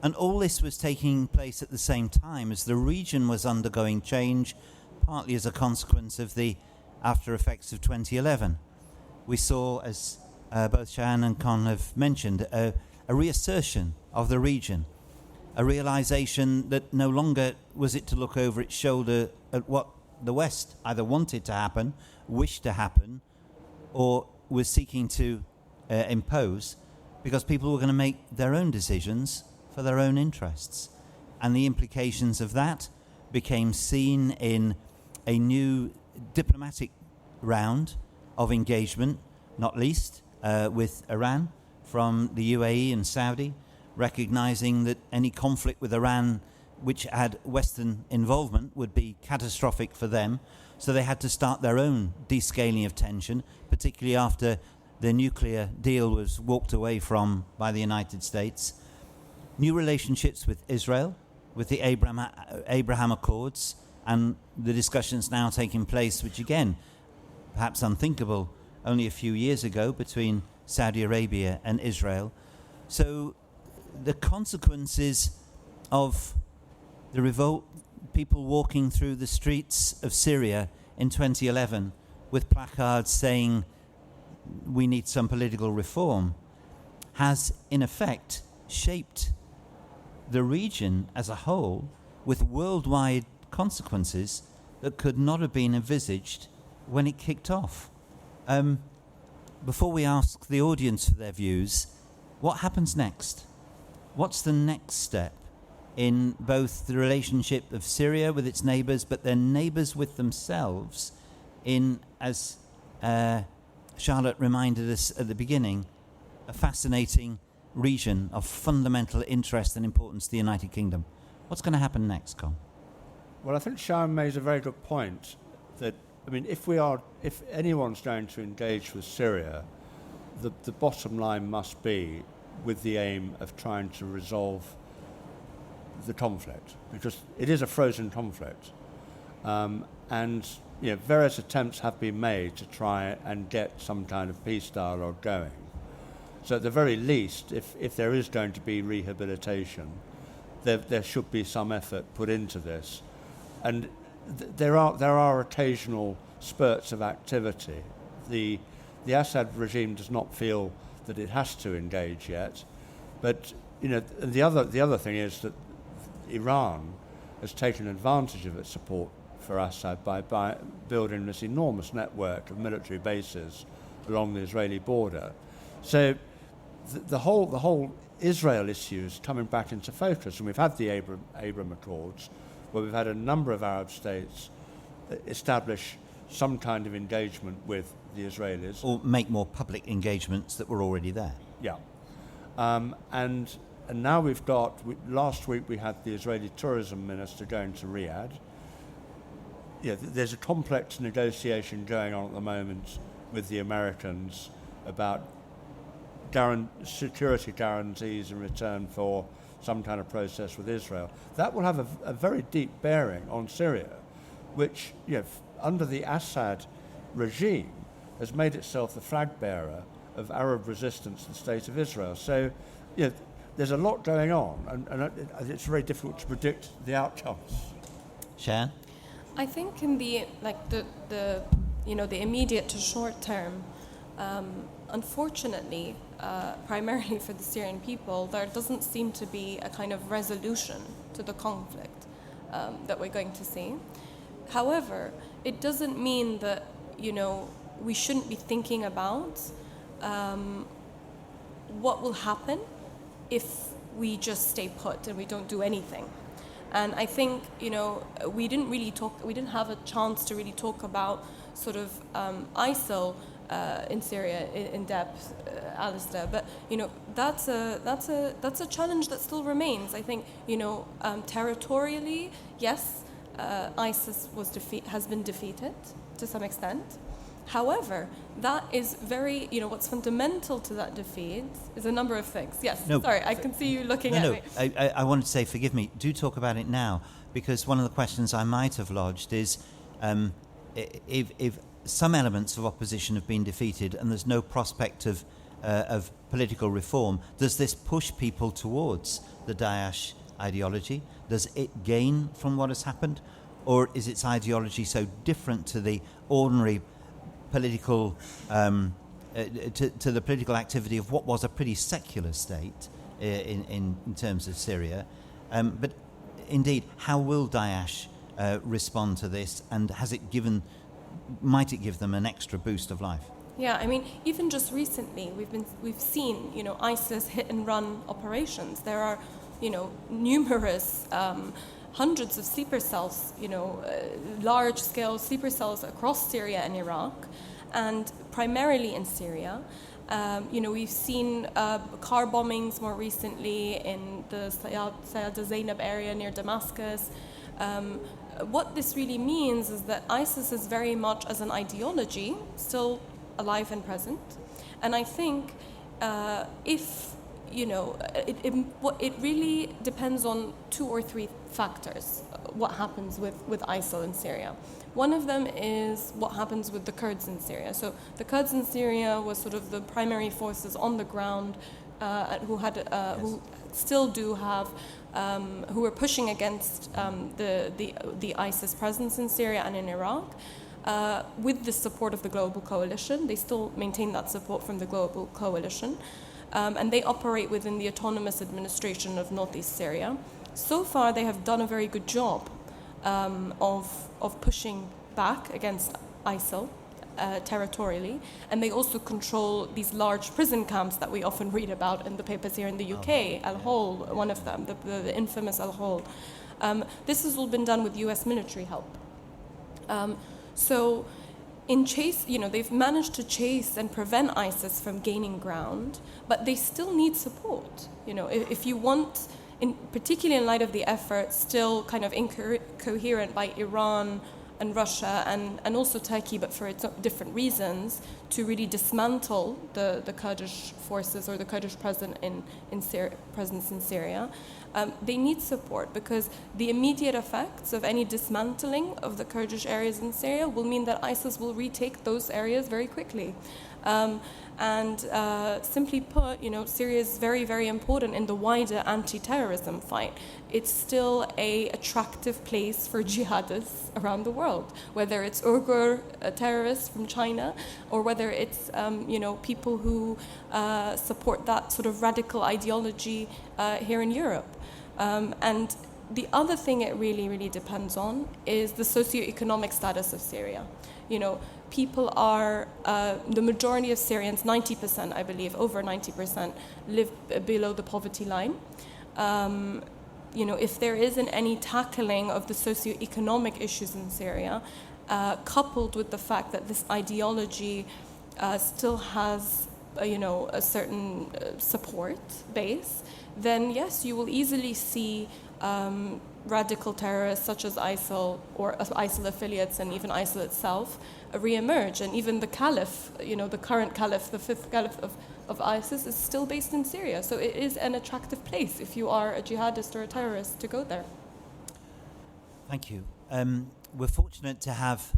And all this was taking place at the same time as the region was undergoing change, partly as a consequence of the after effects of 2011. We saw, as both Shayan and Con have mentioned, a reassertion of the region, a realization that no longer was it to look over its shoulder at what the West either wanted to happen, wished to happen, or was seeking to impose, because people were going to make their own decisions for their own interests. And the implications of that became seen in a new diplomatic round of engagement, not least with Iran, from the UAE and Saudi, recognizing that any conflict with Iran which had Western involvement would be catastrophic for them. So they had to start their own descaling of tension, particularly after the nuclear deal was walked away from by the United States. New relationships with Israel, with the Abraham Accords, and the discussions now taking place, which again, perhaps unthinkable only a few years ago, between Saudi Arabia and Israel. So the consequences of the revolt, people walking through the streets of Syria in 2011 with placards saying we need some political reform, has in effect shaped the region as a whole with worldwide consequences that could not have been envisaged when it kicked off. Before we ask the audience for their views, what happens next? What's the next step in both the relationship of Syria with its neighbours, but their neighbours with themselves in, as Charlotte reminded us at the beginning, a fascinating region of fundamental interest and importance to the United Kingdom? What's going to happen next, Con? Well, I think Shayan made a very good point that, if anyone's going to engage with Syria, the bottom line must be with the aim of trying to resolve the conflict, because it is a frozen conflict. And various attempts have been made to try and get some kind of peace dialogue going. So at the very least, if there is going to be rehabilitation, there should be some effort put into this. And there are occasional spurts of activity. The Assad regime does not feel that it has to engage yet, but the other thing is that Iran has taken advantage of its support for Assad by building this enormous network of military bases along the Israeli border. So the whole Israel issue is coming back into focus, and we've had the Abraham Accords, where we've had a number of Arab states establish some kind of engagement with the Israelis. Or make more public engagements that were already there. Yeah. And now we've got, last week we had the Israeli tourism minister going to Riyadh. There's a complex negotiation going on at the moment with the Americans about security guarantees in return for some kind of process with Israel. That will have a very deep bearing on Syria, which, under the Assad regime, has made itself the flag bearer of Arab resistance to the State of Israel. So, there's a lot going on, and it's very difficult to predict the outcomes. Shayan? I think in the immediate to short term, unfortunately, primarily for the Syrian people, there doesn't seem to be a kind of resolution to the conflict that we're going to see. However, it doesn't mean that, we shouldn't be thinking about what will happen if we just stay put and we don't do anything. And I think, we didn't have a chance to really talk about sort of ISIL in Syria in depth, Alistair. But that's a challenge that still remains. I think territorially, yes, ISIS has been defeated to some extent. However, that is very, what's fundamental to that defeat is a number of things. Yes, no, sorry, I can see you looking at me. I wanted to say, forgive me, do talk about it now, because one of the questions I might have lodged is if some elements of opposition have been defeated and there's no prospect of political reform, does this push people towards the Daesh ideology? Does it gain from what has happened? Or is its ideology so different to the ordinary political, to the political activity of what was a pretty secular state in terms of Syria? But indeed, how will Daesh respond to this, and might it give them an extra boost of life? Yeah, I mean, even just recently, we've seen, ISIS hit and run operations. There are, numerous hundreds of sleeper cells, large-scale sleeper cells across Syria and Iraq, and primarily in Syria. We've seen car bombings more recently in the Sayyidah Zainab area near Damascus. What this really means is that ISIS is very much as an ideology still alive and present. And I think it really depends on 2 or 3 factors, what happens with ISIL in Syria. One of them is what happens with the Kurds in Syria. So the Kurds in Syria was sort of the primary forces on the ground who still do have, who were pushing against the ISIS presence in Syria and in Iraq. With the support of the global coalition. They still maintain that support from the global coalition. And they operate within the autonomous administration of northeast Syria. So far, they have done a very good job of pushing back against ISIL territorially. And they also control these large prison camps that we often read about in the papers here in the UK, Al-Hol, one of them, the infamous Al-Hol. This has all been done with US military help. So they've managed to chase and prevent ISIS from gaining ground, but they still need support. If you want, particularly in light of the efforts still kind of incoherent by Iran and Russia and also Turkey, but for its different reasons, to really dismantle the Kurdish forces or the Kurdish presence in Syria, they need support, because the immediate effects of any dismantling of the Kurdish areas in Syria will mean that ISIS will retake those areas very quickly. Simply put, Syria is very, very important in the wider anti-terrorism fight. It's still an attractive place for jihadists around the world, whether it's Uyghur terrorists from China, or whether it's people who support that sort of radical ideology here in Europe. And the other thing it really, really depends on is the socioeconomic status of Syria. People are, the majority of Syrians, 90%, I believe, over 90%, live below the poverty line. If there isn't any tackling of the socioeconomic issues in Syria, coupled with the fact that this ideology still has, a certain support base, then yes, you will easily see radical terrorists such as ISIL or ISIL affiliates and even ISIL itself re-emerge. And even the caliph, the current caliph, the 5th caliph of ISIS is still based in Syria. So it is an attractive place if you are a jihadist or a terrorist to go there. Thank you. We're fortunate to have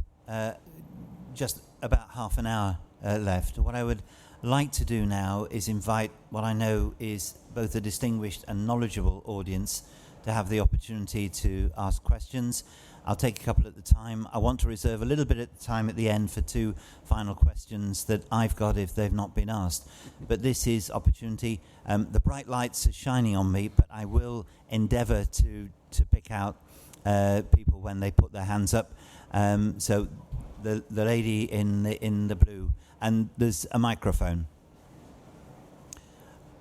just about half an hour left. What I would like to do now is invite what I know is both a distinguished and knowledgeable audience to have the opportunity to ask questions. I'll take a couple at the time. I want to reserve a little bit of time at the end for two final questions that I've got if they've not been asked. But this is opportunity. The bright lights are shining on me, but I will endeavour to pick out people when they put their hands up. So the lady in the blue, and there's a microphone.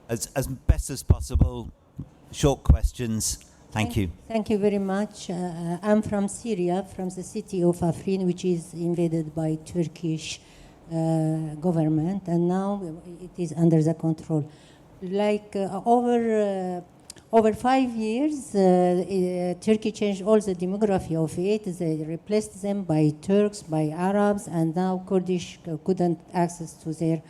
As best as possible, short questions. Thank you. Thank you very much. I'm from Syria, from the city of Afrin, which is invaded by Turkish government, and now it is under the control. Like over 5 years, Turkey changed all the demography of it. They replaced them by Turks, by Arabs, and now Kurdish couldn't access to their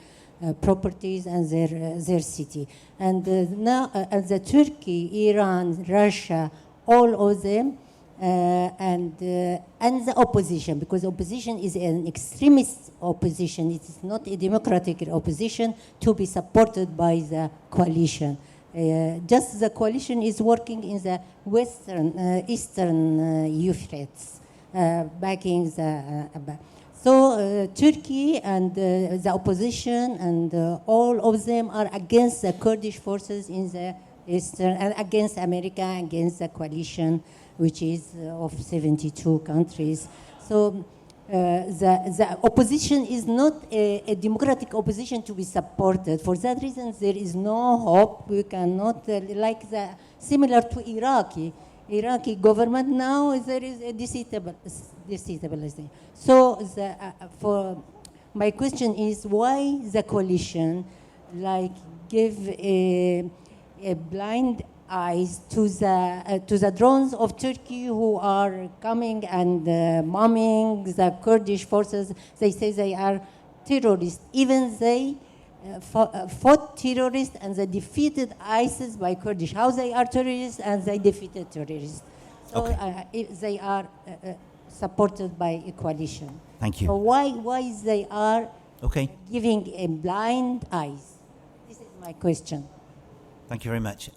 properties and their city. And now the Turkey, Iran, Russia, all of them, and the opposition, because opposition is an extremist opposition. It is not a democratic opposition to be supported by the coalition. Just the coalition is working in the eastern Euphrates, backing the. So Turkey and the opposition and all of them are against the Kurdish forces in the eastern, and against America, against the coalition, which is of 72 countries. So the opposition is not a democratic opposition to be supported. For that reason, there is no hope. We cannot, similar to Iraqi government, now there is a destabilization. So for my question is, why the coalition give a blind eyes to the drones of Turkey who are coming and bombing the Kurdish forces? They say they are terrorists. Even they fought terrorists and they defeated ISIS by Kurdish. How they are terrorists and they defeated terrorists. So they are supported by a coalition. Thank you. So why they are giving a blind eyes? This is my question. Thank you very much.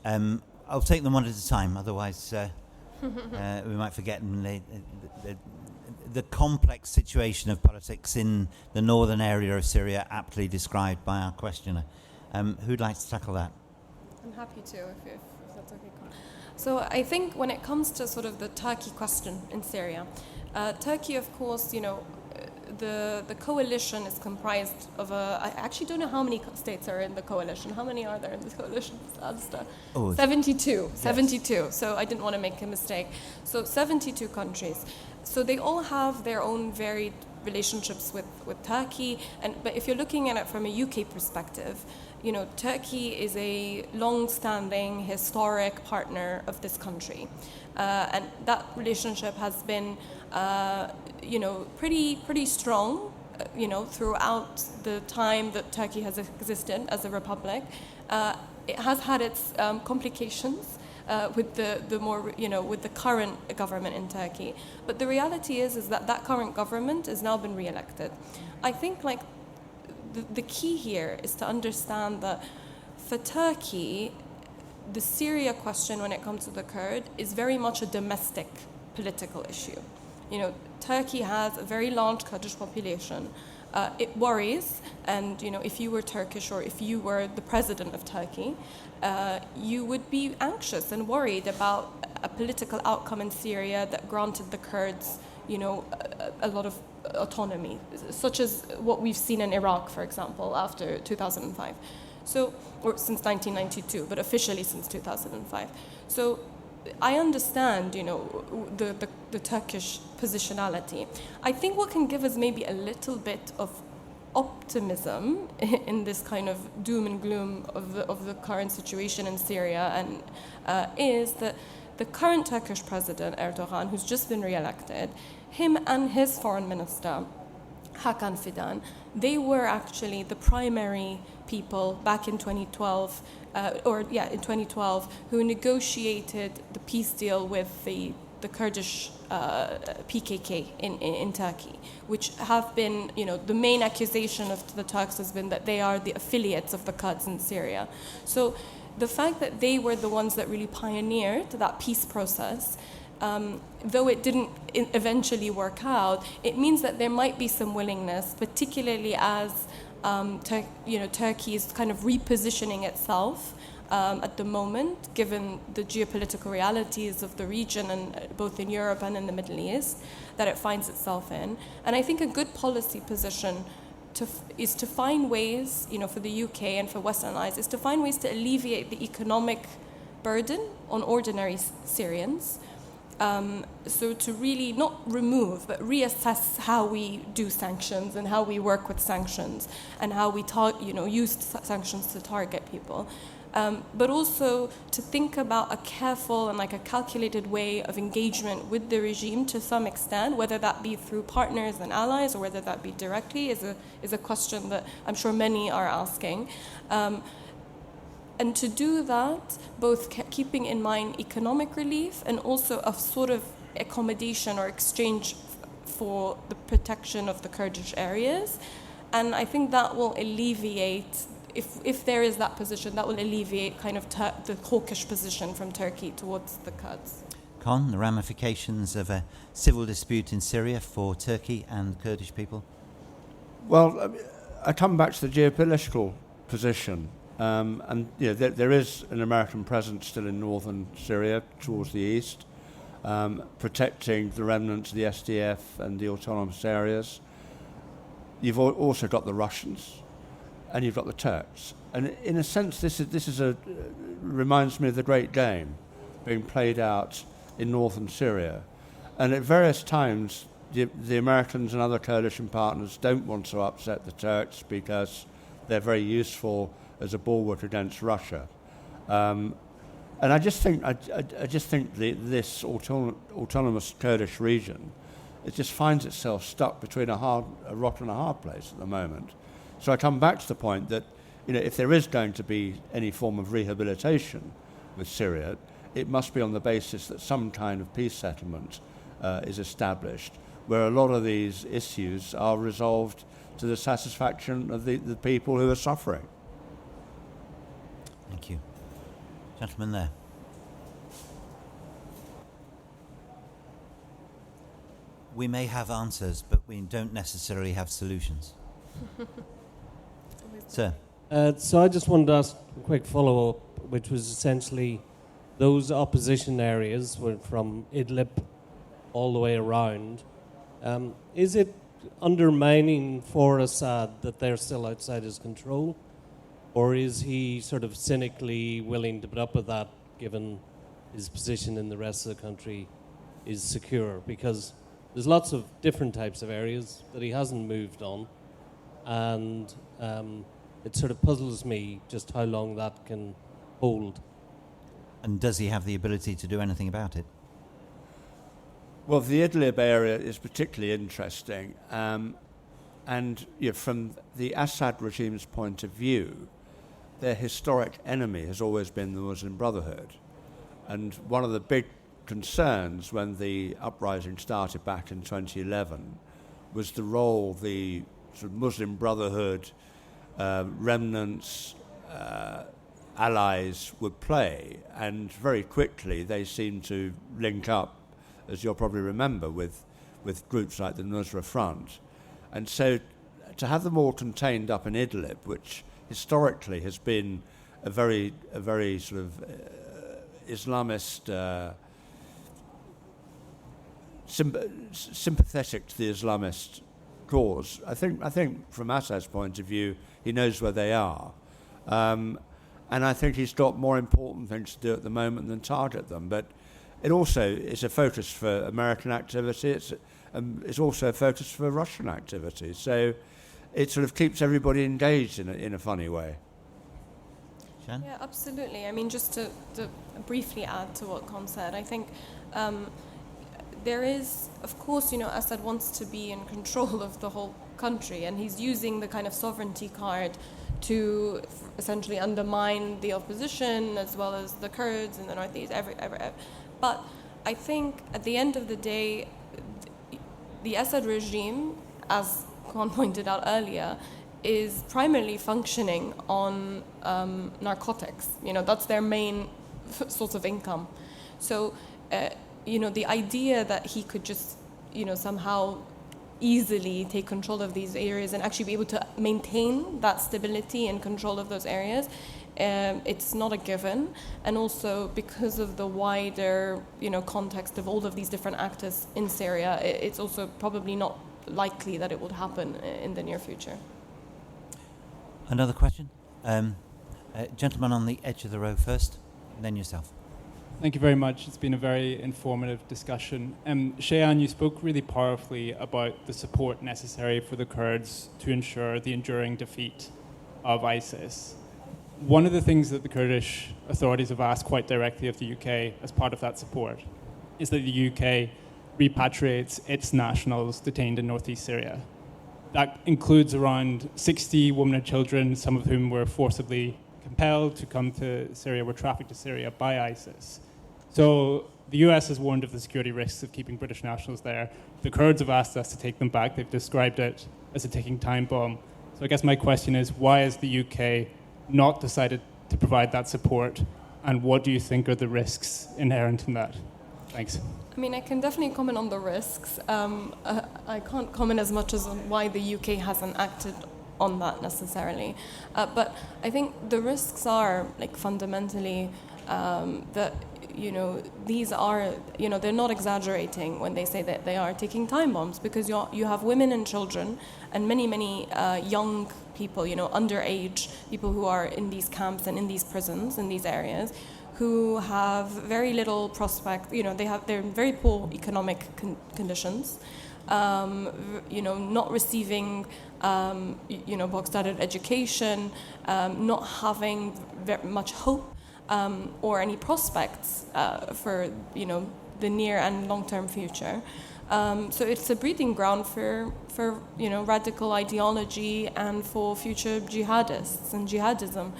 I'll take them one at a time, otherwise we might forget the complex situation of politics in the northern area of Syria, aptly described by our questioner. Who'd like to tackle that? I'm happy to, if that's okay. So I think when it comes to sort of the Turkey question in Syria, Turkey, of course, the coalition is comprised of I actually don't know how many states are in the coalition. How many are there in the coalition, Alistair? 72. Yes. 72. So I didn't want to make a mistake. So 72 countries. So they all have their own varied relationships with Turkey. But if you're looking at it from a UK perspective, Turkey is a long-standing, historic partner of this country. And that relationship has been, pretty strong, throughout the time that Turkey has existed as a republic. It has had its complications with with the current government in Turkey. But the reality is that current government has now been re-elected. I think the key here is to understand that for Turkey, the Syria question when it comes to the Kurd is very much a domestic political issue. Turkey has a very large Kurdish population. It worries, and if you were Turkish or if you were the president of Turkey, you would be anxious and worried about a political outcome in Syria that granted the Kurds, a lot of autonomy, such as what we've seen in Iraq, for example, after 2005. Or since 1992, but officially since 2005. So I understand, the Turkish positionality. I think what can give us maybe a little bit of optimism in this kind of doom and gloom of the current situation in Syria, and is that the current Turkish president, Erdogan, who's just been re-elected, him and his foreign minister, Hakan Fidan, they were actually the primary people back in 2012, in 2012, who negotiated the peace deal with the Kurdish PKK in Turkey, which have been, the main accusation of the Turks has been that they are the affiliates of the Kurds in Syria. So the fact that they were the ones that really pioneered that peace process though it didn't eventually work out, it means that there might be some willingness, particularly as Turkey is kind of repositioning itself at the moment, given the geopolitical realities of the region, and both in Europe and in the Middle East, that it finds itself in. And I think a good policy position is to find ways, for the UK and for Western allies, is to find ways to alleviate the economic burden on ordinary Syrians. So to really not remove, but reassess how we do sanctions and how we work with sanctions and how we use sanctions to target people. But also to think about a careful and a calculated way of engagement with the regime to some extent, whether that be through partners and allies or whether that be directly, is a question that I'm sure many are asking. And to do that, both keeping in mind economic relief and also a sort of accommodation or exchange for the protection of the Kurdish areas. And I think that will alleviate, if there is that position, that will alleviate kind of the hawkish position from Turkey towards the Kurds. Con, the ramifications of a civil dispute in Syria for Turkey and Kurdish people? Well, I come back to the geopolitical position. And there is an American presence still in northern Syria towards the east, protecting the remnants of the SDF and the autonomous areas. You've also got the Russians, and you've got the Turks. And in a sense, this reminds me of the Great Game being played out in northern Syria. And at various times, the Americans and other coalition partners don't want to upset the Turks because they're very useful as a bulwark against Russia, and I just think this autonomous Kurdish region, it just finds itself stuck between a rock and a hard place at the moment. So I come back to the point that if there is going to be any form of rehabilitation with Syria, it must be on the basis that some kind of peace settlement is established, where a lot of these issues are resolved to the satisfaction of the people who are suffering. Thank you. Gentleman there. We may have answers, but we don't necessarily have solutions. Sir. So I just wanted to ask a quick follow-up, which was essentially those opposition areas were from Idlib all the way around. Is it undermining for Assad that they're still outside his control? Or is he sort of cynically willing to put up with that, given his position in the rest of the country is secure? Because there's lots of different types of areas that he hasn't moved on, and it sort of puzzles me just how long that can hold. And does he have the ability to do anything about it? Well, the Idlib area is particularly interesting, and from the Assad regime's point of view, their historic enemy has always been the Muslim Brotherhood. And one of the big concerns when the uprising started back in 2011 was the role the sort of Muslim Brotherhood remnants, allies would play. And very quickly they seemed to link up, as you'll probably remember, with groups like the Nusra Front. And so to have them all contained up in Idlib, which historically has been a very sort of Islamist, sympathetic to the Islamist cause. I think from Assad's point of view, he knows where they are, and I think he's got more important things to do at the moment than target them. But it also is a focus for American activity. It's also a focus for Russian activity. So it sort of keeps everybody engaged in a funny way. Shayan? Yeah, absolutely. I mean, just to briefly add to what Con said, I think there is, of course, Assad wants to be in control of the whole country, and he's using the kind of sovereignty card to essentially undermine the opposition as well as the Kurds in the northeast. But I think at the end of the day, the Assad regime, as Con pointed out earlier, is primarily functioning on narcotics. That's their main source of income. So the idea that he could just, somehow easily take control of these areas and actually be able to maintain that stability and control of those areas, it's not a given. And also because of the wider, context of all of these different actors in Syria, it's also probably not likely that it would happen in the near future. Another question? Gentleman on the edge of the row first, and then yourself. Thank you very much. It's been a very informative discussion. Shayan, you spoke really powerfully about the support necessary for the Kurds to ensure the enduring defeat of ISIS. One of the things that the Kurdish authorities have asked quite directly of the UK as part of that support is that the UK repatriates its nationals detained in northeast Syria. That includes around 60 women and children, some of whom were forcibly compelled to come to Syria, were trafficked to Syria by ISIS. So the US has warned of the security risks of keeping British nationals there. The Kurds have asked us to take them back. They've described it as a ticking time bomb. So I guess my question is, why has the UK not decided to provide that support? And what do you think are the risks inherent in that? Thanks. I mean, I can definitely comment on the risks. I can't comment as much as on why the UK hasn't acted on that necessarily. But I think the risks are, fundamentally that, these are, they're not exaggerating when they say that they are taking time bombs, because you have women and children and many, many young people, underage people who are in these camps and in these prisons, in these areas, who have very little prospect. They're in very poor economic conditions, not receiving, bog standard education, not having very much hope or any prospects for, the near and long-term future. So it's a breeding ground for radical ideology and for future jihadists and jihadism.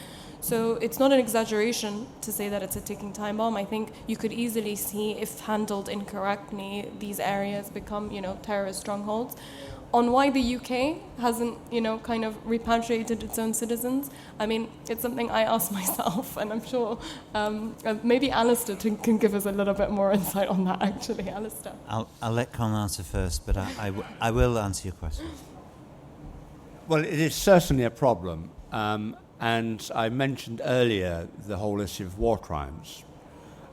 So it's not an exaggeration to say that it's a ticking time bomb. I think you could easily see, if handled incorrectly, these areas become, terrorist strongholds. On why the UK hasn't, kind of repatriated its own citizens, I mean, it's something I ask myself, and I'm sure maybe Alistair can give us a little bit more insight on that, actually. Alistair. I'll let Con answer first, but I will answer your question. Well, it is certainly a problem. And I mentioned earlier the whole issue of war crimes.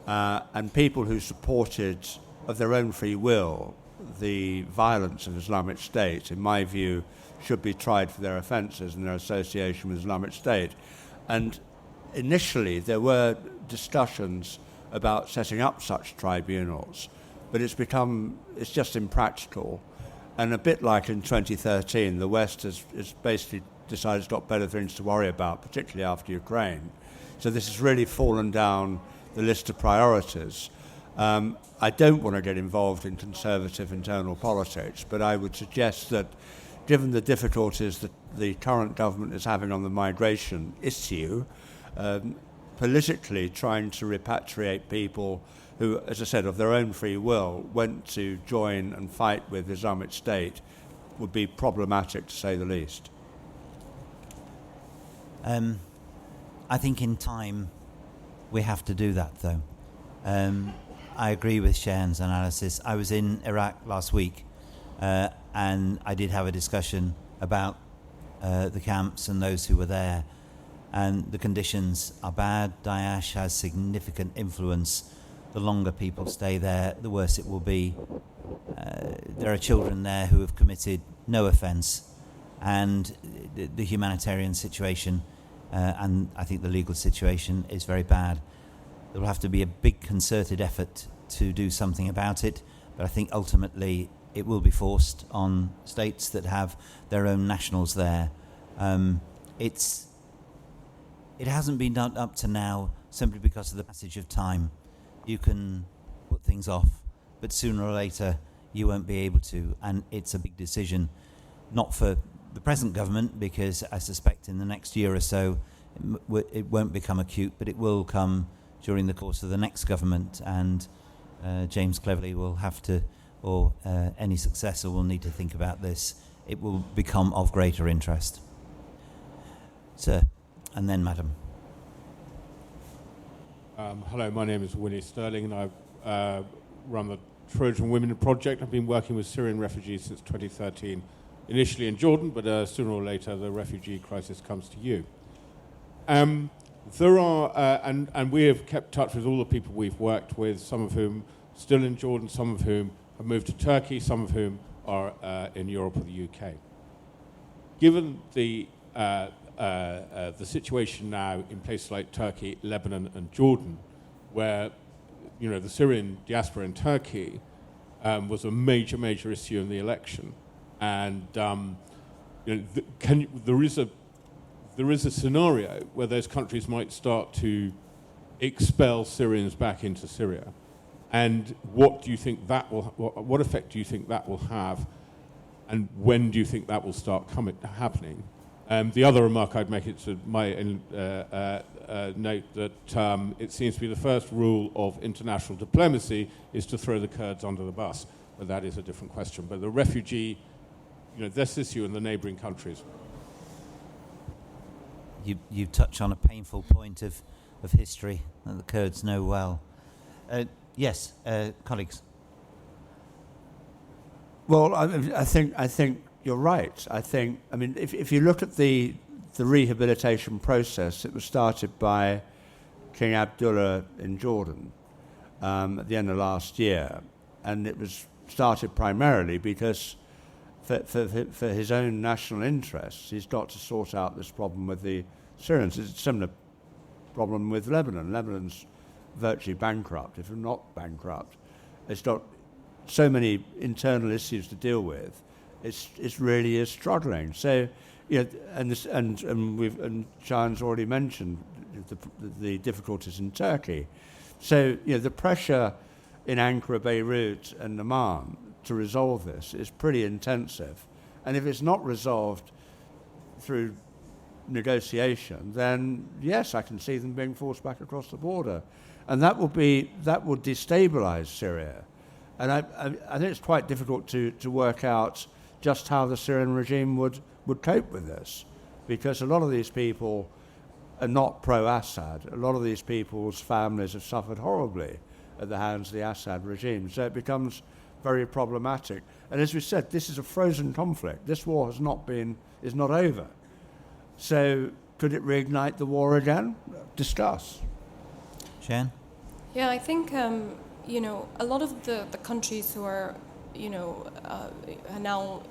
And people who supported, of their own free will, the violence of Islamic State, in my view, should be tried for their offences and their association with Islamic State. And initially there were discussions about setting up such tribunals, but it's just impractical. And a bit like in 2013, the West has basically decided it's got better things to worry about, particularly after Ukraine. So this has really fallen down the list of priorities. I don't want to get involved in conservative internal politics, but I would suggest that given the difficulties that the current government is having on the migration issue, politically trying to repatriate people who, as I said, of their own free will, went to join and fight with Islamic State would be problematic, to say the least. I think in time we have to do that, though. I agree with Shayan's analysis. I was in Iraq last week, and I did have a discussion about the camps and those who were there, and the conditions are bad. Daesh has significant influence. The longer people stay there, the worse it will be. There are children there who have committed no offence, and the humanitarian situation and I think the legal situation is very bad. There will have to be a big concerted effort to do something about it, but I think ultimately it will be forced on states that have their own nationals there. It hasn't been done up to now simply because of the passage of time. You can put things off, but sooner or later you won't be able to, and it's a big decision, not for the present government, because I suspect in the next year or so it won't become acute, but it will come during the course of the next government, and James Cleverly will have to, or any successor will need to think about this. It will become of greater interest. Sir, and then Madam. Hello, my name is Winnie Sterling, and I run the Trojan Women Project. I've been working with Syrian refugees since 2013, initially in Jordan, but sooner or later the refugee crisis comes to you. There are, and we have kept touch with all the people we've worked with, some of whom still in Jordan, some of whom have moved to Turkey, some of whom are in Europe or the UK. Given the situation now in places like Turkey, Lebanon, and Jordan, where the Syrian diaspora in Turkey was a major issue in the election, and there is a scenario where those countries might start to expel Syrians back into Syria, and what do you think that will? What effect do you think that will have, and when do you think that will start happening? The other remark I'd make is my note that it seems to be the first rule of international diplomacy is to throw the Kurds under the bus, but that is a different question. But the refugee, this issue in the neighbouring countries. You touch on a painful point of history that the Kurds know well. Yes, colleagues. Well, I think you're right. If you look at the rehabilitation process, it was started by King Abdullah in Jordan at the end of last year, and it was started primarily because for his own national interests, he's got to sort out this problem with the Syrians. It's a similar problem with Lebanon. Lebanon's virtually bankrupt, if not bankrupt. It's got so many internal issues to deal with. It really is struggling. So, and Shayan's already mentioned the difficulties in Turkey. So, the pressure in Ankara, Beirut, and Amman to resolve this is pretty intensive. And if it's not resolved through negotiation, then yes, I can see them being forced back across the border, and that would destabilise Syria. And I think it's quite difficult to work out just how the Syrian regime would cope with this, because a lot of these people are not pro-Assad. A lot of these people's families have suffered horribly at the hands of the Assad regime, so it becomes very problematic. And as we said, this is a frozen conflict. This war is not over. So could it reignite the war again? Discuss. Shayan? Yeah, I think a lot of the countries who are are now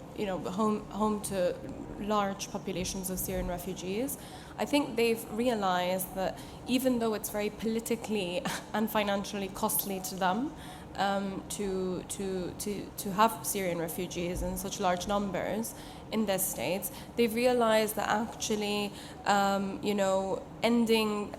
home to large populations of Syrian refugees, I think they've realized that even though it's very politically and financially costly to them to have Syrian refugees in such large numbers in their states, they've realized that actually ending,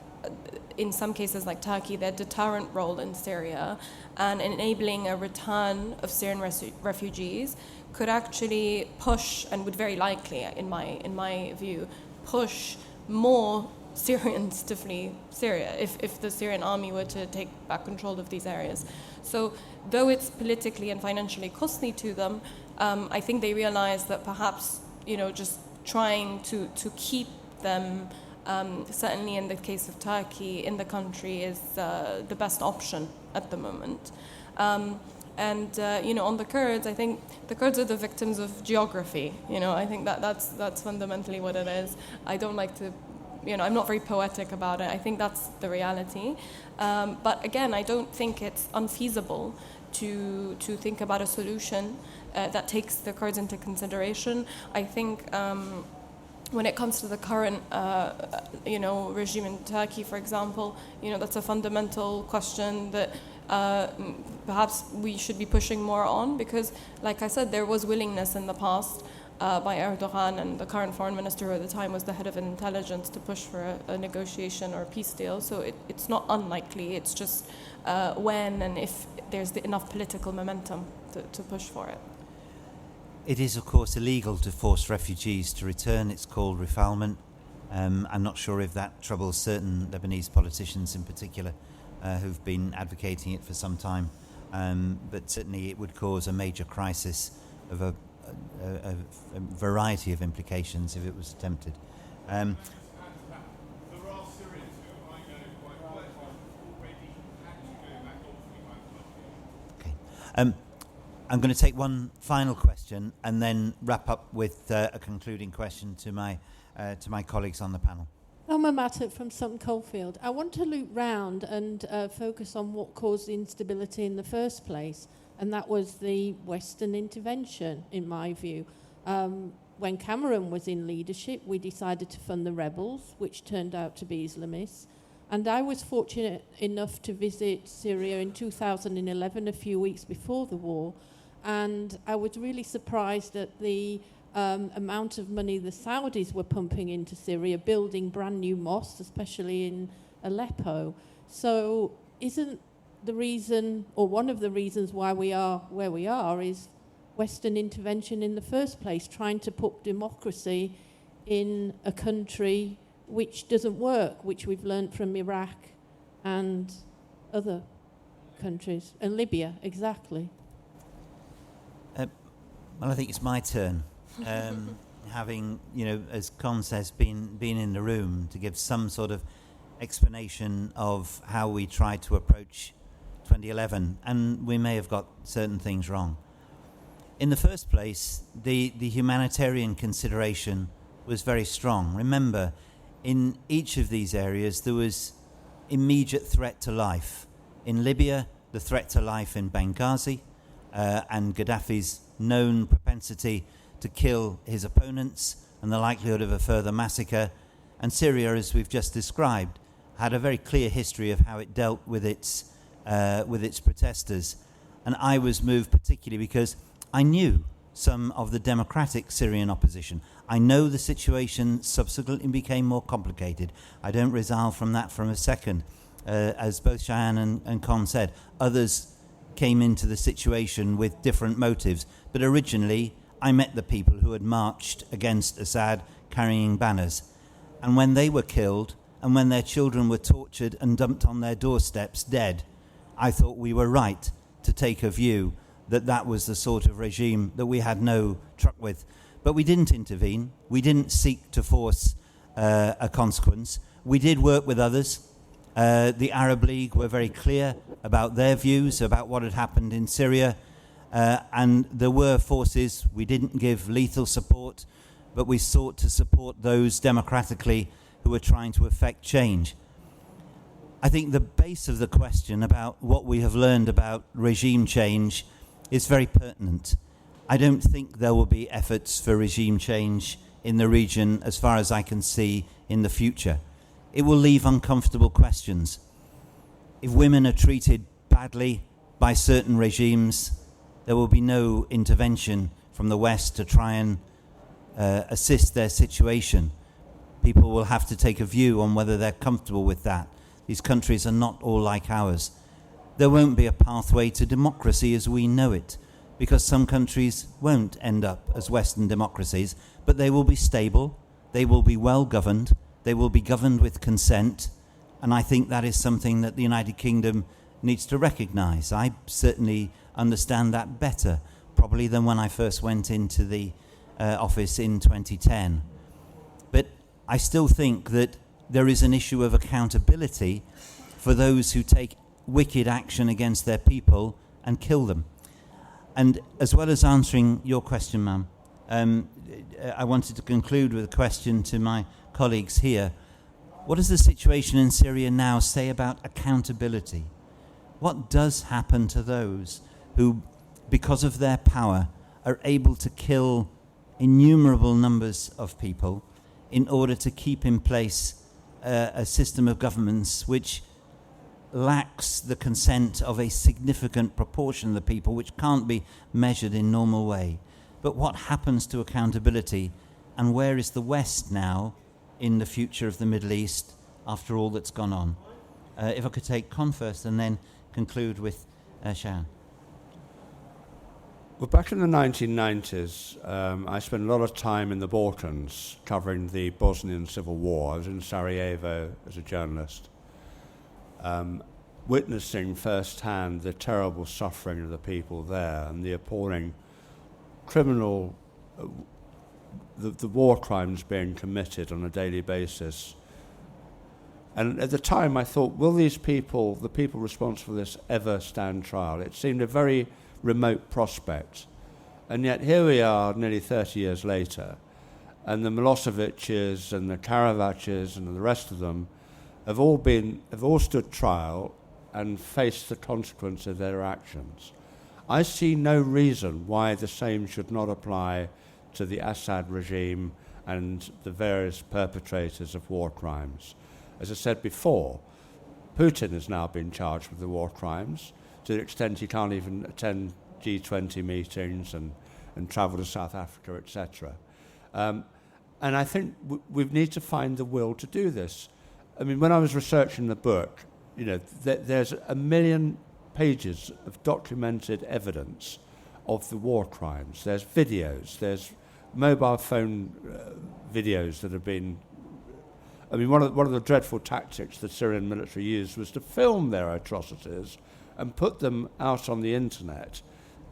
in some cases like Turkey, their deterrent role in Syria and enabling a return of Syrian refugees could actually push, and would very likely, in my view, push more Syrians to flee Syria if the Syrian army were to take back control of these areas. So though it's politically and financially costly to them, I think they realize that perhaps just trying to keep them, certainly in the case of Turkey, in the country is the best option at the moment. On the Kurds, I think the Kurds are the victims of geography. I think that's fundamentally what it is. I don't like to, I'm not very poetic about it. I think that's the reality. But again, I don't think it's unfeasible to think about a solution that takes the Kurds into consideration. I think when it comes to the current, regime in Turkey, for example, that's a fundamental question that perhaps we should be pushing more on, because, like I said, there was willingness in the past by Rt Hon and the current foreign minister, who at the time was the head of intelligence, to push for a negotiation or a peace deal. So it's not unlikely. It's just when and if there's enough political momentum to push for it. It is, of course, illegal to force refugees to return. It's called refoulement. I'm not sure if that troubles certain Lebanese politicians in particular who've been advocating it for some time. But certainly it would cause a major crisis of a variety of implications if it was attempted. I'm going to take one final question and then wrap up with a concluding question to my colleagues on the panel. Elma Mattett from Sutton Coldfield. I want to loop round and focus on what caused the instability in the first place, and that was the Western intervention, in my view. When Cameron was in leadership, we decided to fund the rebels, which turned out to be Islamists. And I was fortunate enough to visit Syria in 2011, a few weeks before the war, and I was really surprised at the amount of money the Saudis were pumping into Syria, building brand new mosques, especially in Aleppo. So isn't the reason, or one of the reasons why we are where we are, is Western intervention in the first place, trying to put democracy in a country which doesn't work, which we've learned from Iraq and other countries, and Libya, exactly. Well, I think it's my turn. Having, as Con says, been in the room to give some sort of explanation of how we tried to approach 2011, and we may have got certain things wrong. In the first place, the humanitarian consideration was very strong. Remember, in each of these areas, there was immediate threat to life. In Libya, the threat to life in Benghazi, and Gaddafi's known propensity to kill his opponents and the likelihood of a further massacre. And Syria, as we've just described, had a very clear history of how it dealt with its protesters. And I was moved particularly because I knew some of the democratic Syrian opposition. I know the situation subsequently became more complicated. I don't resolve from that for a second. As both Shayan and Con said, others came into the situation with different motives. But originally, I met the people who had marched against Assad carrying banners. And when they were killed, and when their children were tortured and dumped on their doorsteps dead, I thought we were right to take a view that that was the sort of regime that we had no truck with. But we didn't intervene. We didn't seek to force a consequence. We did work with others. The Arab League were very clear about their views about what had happened in Syria. And there were forces. We didn't give lethal support, but we sought to support those democratically who were trying to effect change. I think the base of the question about what we have learned about regime change is very pertinent. I don't think there will be efforts for regime change in the region as far as I can see in the future. It will leave uncomfortable questions. If women are treated badly by certain regimes, there will be no intervention from the West to try and assist their situation. People will have to take a view on whether they're comfortable with that. These countries are not all like ours. There won't be a pathway to democracy as we know it, because some countries won't end up as Western democracies, but they will be stable, they will be well governed, they will be governed with consent, and I think that is something that the United Kingdom needs to recognise. I certainly understand that better, probably than when I first went into the office in 2010. But I still think that there is an issue of accountability for those who take wicked action against their people and kill them. And as well as answering your question, ma'am, I wanted to conclude with a question to my colleagues here. What does the situation in Syria now say about accountability? What does happen to those who, because of their power, are able to kill innumerable numbers of people in order to keep in place a system of governments which lacks the consent of a significant proportion of the people, which can't be measured in normal way? But what happens to accountability, and where is the West now in the future of the Middle East after all that's gone on? If I could take Con first and then conclude with Shayan. Well, back in the 1990s, I spent a lot of time in the Balkans covering the Bosnian Civil War. I was in Sarajevo as a journalist, witnessing firsthand the terrible suffering of the people there and the appalling criminal, the war crimes being committed on a daily basis. And at the time I thought, will these people, the people responsible for this, ever stand trial? It seemed a very remote prospect. And yet here we are nearly 30 years later, and the Milosevic's and the Karavach's and the rest of them have all stood trial and faced the consequence of their actions. I see no reason why the same should not apply to the Assad regime and the various perpetrators of war crimes. As I said before, Putin has now been charged with the war crimes to the extent he can't even attend G20 meetings and travel to South Africa, etc. And I think we need to find the will to do this. I mean, when I was researching the book, you know, there's 1 million pages of documented evidence of the war crimes. There's videos, there's mobile phone videos that have been... I mean, one of the dreadful tactics the Syrian military used was to film their atrocities and put them out on the internet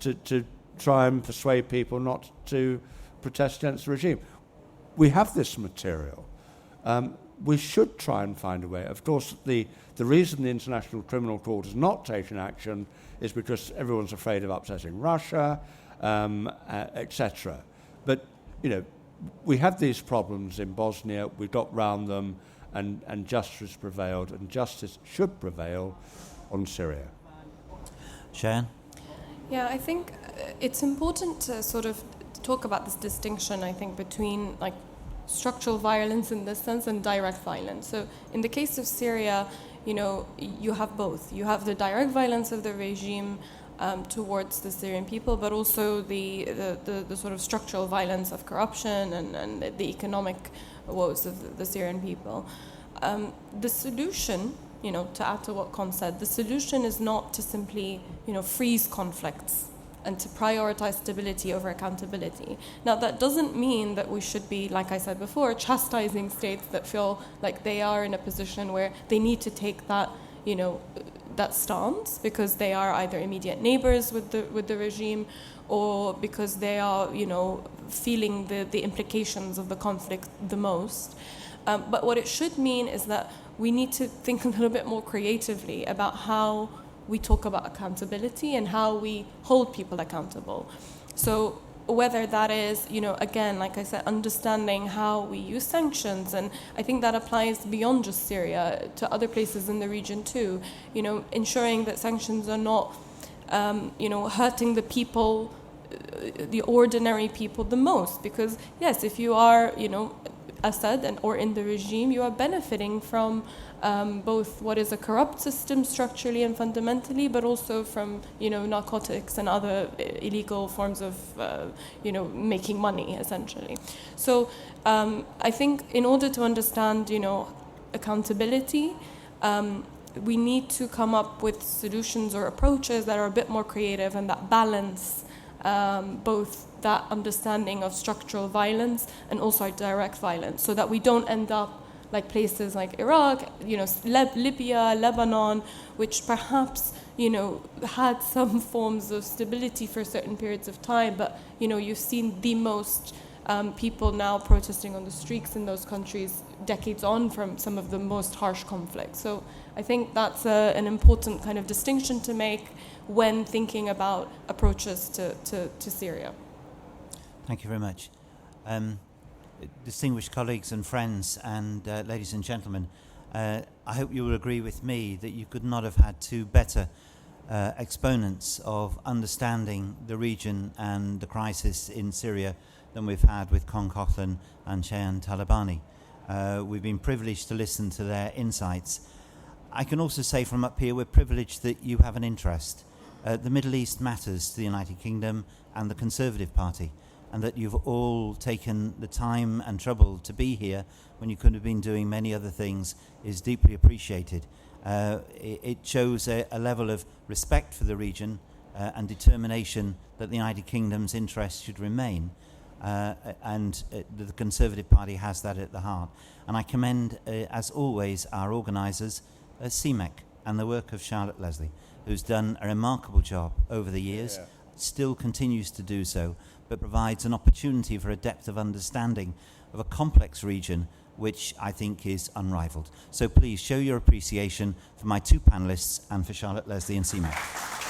to try and persuade people not to protest against the regime. We have this material. We should try and find a way. Of course, the reason the International Criminal Court has not taken action is because everyone's afraid of upsetting Russia, etc. But, you know, we had these problems in Bosnia, we got round them, and justice prevailed, and justice should prevail on Syria. Shayan? Yeah, I think it's important to sort of talk about this distinction, I think, between like structural violence in this sense and direct violence. So in the case of Syria, you know, you have both. You have the direct violence of the regime towards the Syrian people, but also the sort of structural violence of corruption and the economic woes of the Syrian people. The solution, you know, to add to what Con said, the solution is not to simply, you know, freeze conflicts and to prioritize stability over accountability. Now, that doesn't mean that we should be, like I said before, chastising states that feel like they are in a position where they need to take that, you know, that stance because they are either immediate neighbors with the regime or because they are, you know, feeling the implications of the conflict the most. But what it should mean is that we need to think a little bit more creatively about how we talk about accountability and how we hold people accountable. So whether that is, you know, again, like I said, understanding how we use sanctions, and I think that applies beyond just Syria to other places in the region too, you know, ensuring that sanctions are not, you know, hurting the people, the ordinary people the most. Because yes, if you are, you know, Assad or in the regime, you are benefiting from both what is a corrupt system structurally and fundamentally, but also from, you know, narcotics and other illegal forms of, you know, making money, essentially. So I think in order to understand, you know, accountability, we need to come up with solutions or approaches that are a bit more creative and that balance both that understanding of structural violence and also direct violence, so that we don't end up like places like Iraq, you know, Libya, Lebanon, which perhaps, you know, had some forms of stability for certain periods of time, but, you know, you've seen the most people now protesting on the streets in those countries decades on from some of the most harsh conflicts. So I think that's an important kind of distinction to make when thinking about approaches to Syria. Thank you very much. Distinguished colleagues and friends and ladies and gentlemen, I hope you will agree with me that you could not have had two better exponents of understanding the region and the crisis in Syria than we've had with Con Coughlin and Shayan Talabany. We've been privileged to listen to their insights. I can also say from up here we're privileged that you have an interest. The Middle East matters to the United Kingdom and the Conservative Party, and that you've all taken the time and trouble to be here when you could have been doing many other things is deeply appreciated. It shows a level of respect for the region and determination that the United Kingdom's interests should remain. And the Conservative Party has that at the heart. And I commend, as always, our organisers, Cmec, and the work of Charlotte Leslie, who's done a remarkable job over the years, still continues to do so, but provides an opportunity for a depth of understanding of a complex region which I think is unrivaled. So please show your appreciation for my two panellists and for Charlotte Leslie and Cmec.